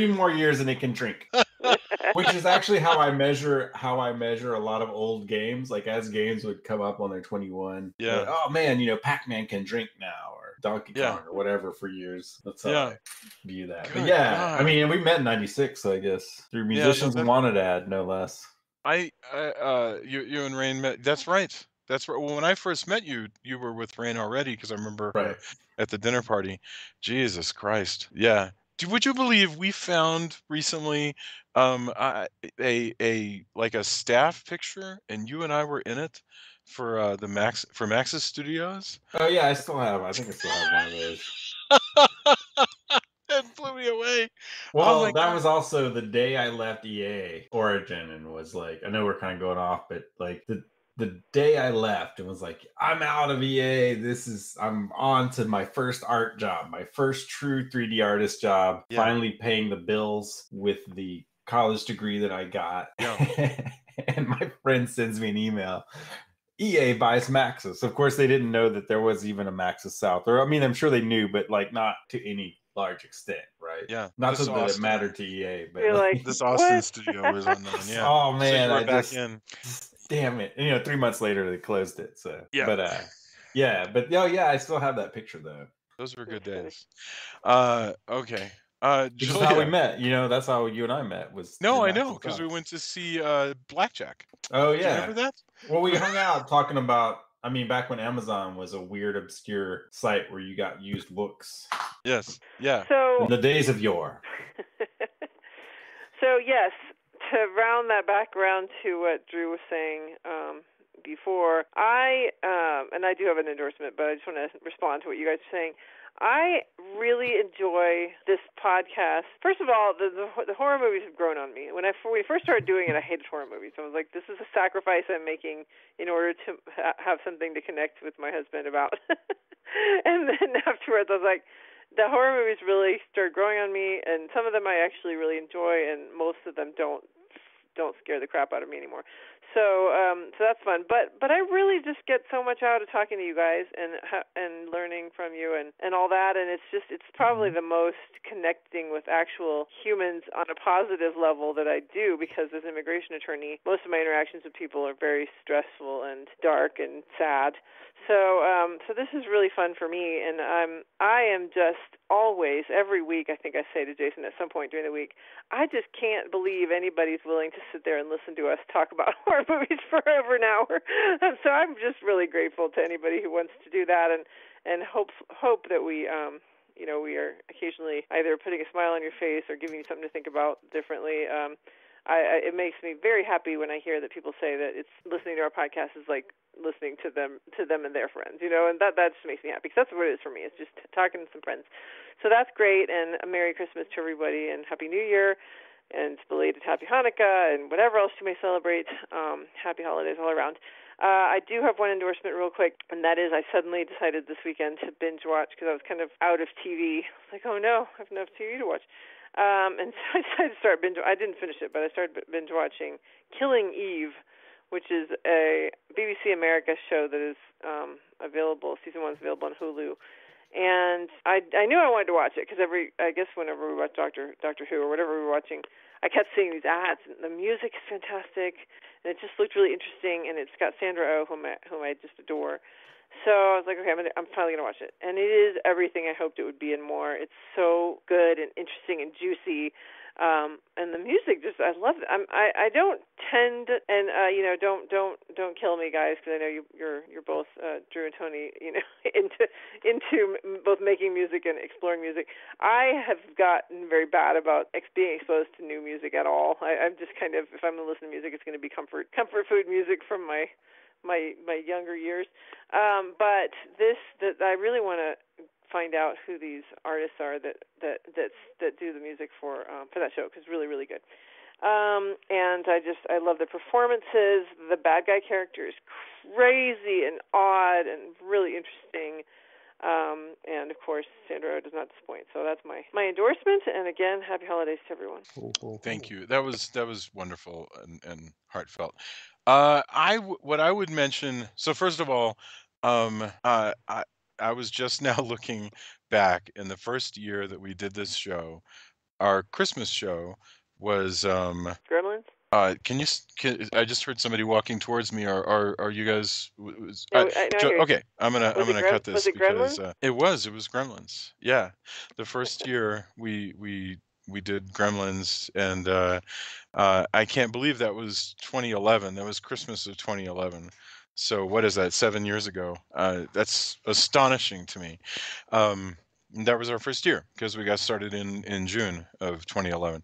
[SPEAKER 2] more years and it can drink. Which is actually how I measure a lot of old games. Like, as games would come up when they're 21.
[SPEAKER 1] Yeah.
[SPEAKER 2] Like, oh man, Pac-Man can drink now, or Donkey
[SPEAKER 1] Yeah.
[SPEAKER 2] Kong or whatever for years. That's how
[SPEAKER 1] Yeah.
[SPEAKER 2] I view that. But
[SPEAKER 1] Good
[SPEAKER 2] yeah, I
[SPEAKER 1] God.
[SPEAKER 2] mean, we met in '96, so I guess through
[SPEAKER 1] no,
[SPEAKER 2] Musicians
[SPEAKER 1] that-
[SPEAKER 2] Wanted ad, no less.
[SPEAKER 1] You and Rain met. That's right. That's right. Well, when I first met you, you were with Rain already because I remember her
[SPEAKER 2] Right.
[SPEAKER 1] at the dinner party. Jesus Christ. Yeah. Would you believe we found recently a like a staff picture and you and I were in it for Max's Studios?
[SPEAKER 2] Oh yeah, I still have. I think I still have one of those.
[SPEAKER 1] That blew me away.
[SPEAKER 2] Well,
[SPEAKER 1] my
[SPEAKER 2] that
[SPEAKER 1] God.
[SPEAKER 2] was also the day I left EA Origin and was like, I know we're kind of going off, but like the day I left and was like, I'm out of EA. I'm on to my first art job, my first true 3D artist job,
[SPEAKER 1] Yeah.
[SPEAKER 2] finally paying the bills with the college degree that I got.
[SPEAKER 1] Yeah.
[SPEAKER 2] And my friend sends me an email. EA buys Maxis. Of course, they didn't know that there was even a Maxis South. Or I mean, I'm sure they knew, but like not to any large extent, right?
[SPEAKER 1] Yeah.
[SPEAKER 2] Not
[SPEAKER 1] This
[SPEAKER 2] so that it
[SPEAKER 1] Austin-
[SPEAKER 2] mattered to EA, but
[SPEAKER 4] You're like,
[SPEAKER 1] This Austin
[SPEAKER 4] what?
[SPEAKER 1] studio was unknown. Yeah.
[SPEAKER 2] oh
[SPEAKER 1] So
[SPEAKER 2] man,
[SPEAKER 1] you were
[SPEAKER 2] I
[SPEAKER 1] back
[SPEAKER 2] just
[SPEAKER 1] in.
[SPEAKER 2] damn it. And, 3 months later they closed it. So
[SPEAKER 1] Yeah.
[SPEAKER 2] but yeah, I still have that picture though.
[SPEAKER 1] Those were good
[SPEAKER 4] That's
[SPEAKER 1] days. Okay.
[SPEAKER 2] Which is how we
[SPEAKER 1] Julia.
[SPEAKER 2] met. That's how you and I met. Was
[SPEAKER 1] No,
[SPEAKER 2] through
[SPEAKER 1] I know,
[SPEAKER 2] Maxis
[SPEAKER 1] because we
[SPEAKER 2] South.
[SPEAKER 1] went to see Blackjack.
[SPEAKER 2] Oh
[SPEAKER 1] Do you
[SPEAKER 2] yeah.
[SPEAKER 1] remember that?
[SPEAKER 2] Well, we hung out talking about. I mean, back when Amazon was a weird, obscure site where you got used books.
[SPEAKER 1] Yes. Yeah.
[SPEAKER 4] So
[SPEAKER 2] In the days of yore.
[SPEAKER 4] So yes, to round that back around to what Drew was saying before, I and I do have an endorsement, but I just want to respond to what you guys are saying. I really enjoy this podcast. First of all, the horror movies have grown on me. When we first started doing it, I hated horror movies. I was like, this is a sacrifice I'm making in order to have something to connect with my husband about. And then afterwards, I was like, the horror movies really started growing on me, and some of them I actually really enjoy, and most of them don't scare the crap out of me anymore. So that's fun. But I really just get so much out of talking to you guys and learning from you and all that. And it's probably the most connecting with actual humans on a positive level that I do, because as an immigration attorney, most of my interactions with people are very stressful and dark and sad. So this is really fun for me, and I am just always, every week, I think I say to Jason at some point during the week, I just can't believe anybody's willing to sit there and listen to us talk about horror movies for over an hour. So I'm just really grateful to anybody who wants to do that, and hope that we we are occasionally either putting a smile on your face or giving you something to think about differently. It makes me very happy when I hear that people say that it's listening to our podcast is like listening to them and their friends, and that just makes me happy, because that's what it is for me. It's just talking to some friends. So that's great, and a Merry Christmas to everybody, and Happy New Year, and belated Happy Hanukkah, and whatever else you may celebrate. Happy holidays all around. I do have one endorsement real quick, and that is I suddenly decided this weekend to binge watch, because I was kind of out of TV. I was like, oh no, I have enough TV to watch. And so I decided to start I didn't finish it, but I started binge watching Killing Eve, which is a BBC America show that is available. Season 1 is available on Hulu. And I knew I wanted to watch it, because I guess whenever we watch Doctor Who or whatever we were watching, I kept seeing these ads, and the music is fantastic, and it just looked really interesting, and it's got Sandra Oh, whom I just adore. So I was like, okay, I'm finally going to watch it. And it is everything I hoped it would be and more. It's so good and interesting and juicy. And the music, I love it. I don't tend, and don't kill me, guys, because I know you're both Drew and Tony, into both making music and exploring music. I have gotten very bad about being exposed to new music at all. I'm just kind of, if I'm going to listen to music, it's going to be comfort food music from my younger years. But I really want to find out who these artists are that do the music for that show, because really, really good. And I love the performances. The bad guy character is crazy and odd and really interesting. And of course, Sandra Oh does not disappoint. So that's my endorsement. And again, happy holidays to everyone.
[SPEAKER 1] Thank you. That was wonderful and heartfelt. What I would mention. So first of all, I was just now looking back in the first year that we did this show. Our Christmas show was
[SPEAKER 4] Gremlins?
[SPEAKER 1] Can you? I just heard somebody walking towards me. Are you guys?
[SPEAKER 4] No, I hear you.
[SPEAKER 1] Okay, I'm gonna cut
[SPEAKER 4] Was
[SPEAKER 1] this
[SPEAKER 4] it
[SPEAKER 1] because
[SPEAKER 4] Gremlins?
[SPEAKER 1] it was Gremlins. Yeah, the first year we did Gremlins, and I can't believe that was 2011. That was Christmas of 2011. So what is that? 7 years ago. That's astonishing to me. Um, that was our first year because we got started in June of 2011.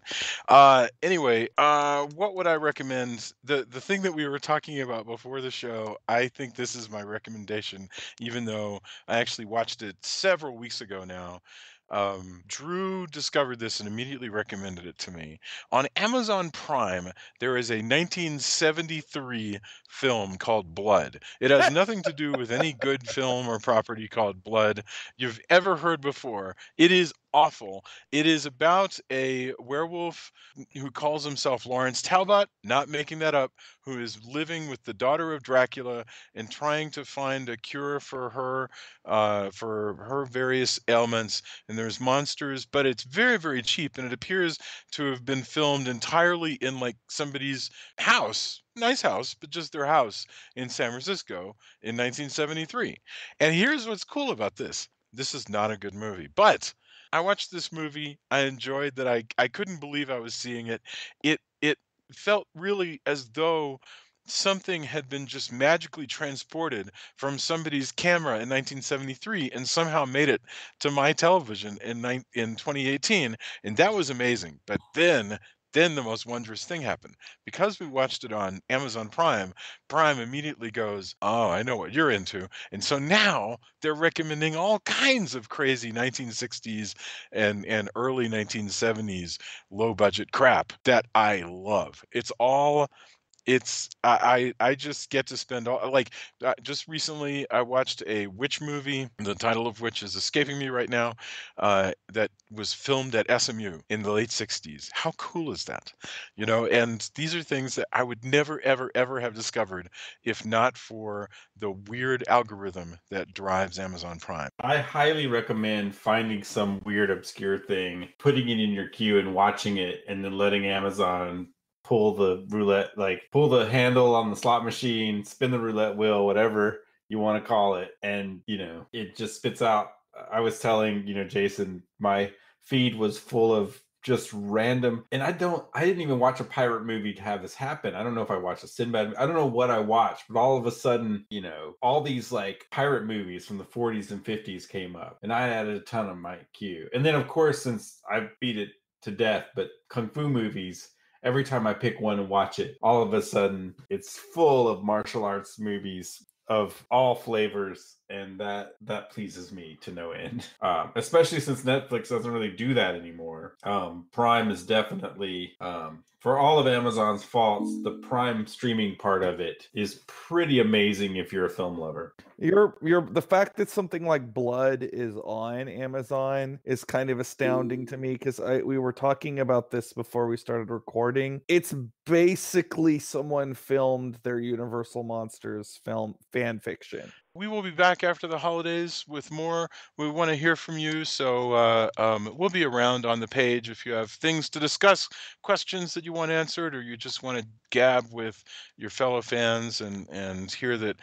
[SPEAKER 1] Anyway, what would I recommend? The thing that we were talking about before the show, I think this is my recommendation, even though I actually watched it several weeks ago now. Drew discovered this and immediately recommended it to me. On Amazon Prime, there is a 1973 film called Blood. It has nothing to do with any good film or property called Blood you've ever heard before. It is awful. It is about a werewolf who calls himself Lawrence Talbot, not making that up, who is living with the daughter of Dracula and trying to find a cure for her various ailments. And there's monsters, but it's very, very cheap, and it appears to have been filmed entirely in like somebody's house, nice house, but just their house in San Francisco in 1973. And here's what's cool about this. This is not a good movie, but I watched this movie. I enjoyed that. I couldn't believe I was seeing it. It felt really as though something had been just magically transported from somebody's camera in 1973 and somehow made it to my television in 2018, and that was amazing. But then the most wondrous thing happened. Because we watched it on Amazon Prime, Prime immediately goes, "Oh, I know what you're into." And so now they're recommending all kinds of crazy 1960s and early 1970s low budget crap that I love. I just get to spend all like just recently I watched a witch movie, the title of which is escaping me right now, that was filmed at SMU in the late 60s. How cool is that? You know, and these are things that I would never ever ever have discovered if not for the weird algorithm that drives Amazon Prime.
[SPEAKER 2] I highly recommend finding some weird, obscure thing, putting it in your queue and watching it, and then letting Amazon pull the roulette, like pull the handle on the slot machine, spin the roulette wheel, whatever you want to call it. And, it just spits out. I was telling, Jason, my feed was full of just random, and I didn't even watch a pirate movie to have this happen. I don't know if I watched a Sinbad, I don't know what I watched, but all of a sudden, all these like pirate movies from the 40s and 50s came up, and I added a ton of my queue. And then of course, since I beat it to death, but kung fu movies, every time I pick one and watch it, all of a sudden it's full of martial arts movies of all flavors, and that pleases me to no end. Especially since Netflix doesn't really do that anymore. Prime is definitely, for all of Amazon's faults, the Prime streaming part of it is pretty amazing if you're a film lover.
[SPEAKER 3] The fact that something like Blood is on Amazon is kind of astounding to me, because we were talking about this before we started recording. It's basically someone filmed their Universal Monsters film fan fiction.
[SPEAKER 1] We will be back after the holidays with more. We want to hear from you, so we'll be around on the page if you have things to discuss, questions that you want answered, or you just want to gab with your fellow fans and hear that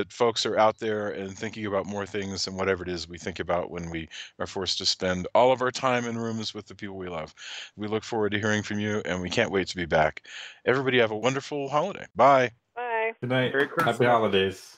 [SPEAKER 1] folks are out there and thinking about more things than whatever it is we think about when we are forced to spend all of our time in rooms with the people we love. We look forward to hearing from you, and we can't wait to be back. Everybody have a wonderful holiday. Bye.
[SPEAKER 4] Bye.
[SPEAKER 2] Good night.
[SPEAKER 3] Merry Christmas.
[SPEAKER 2] Happy holidays.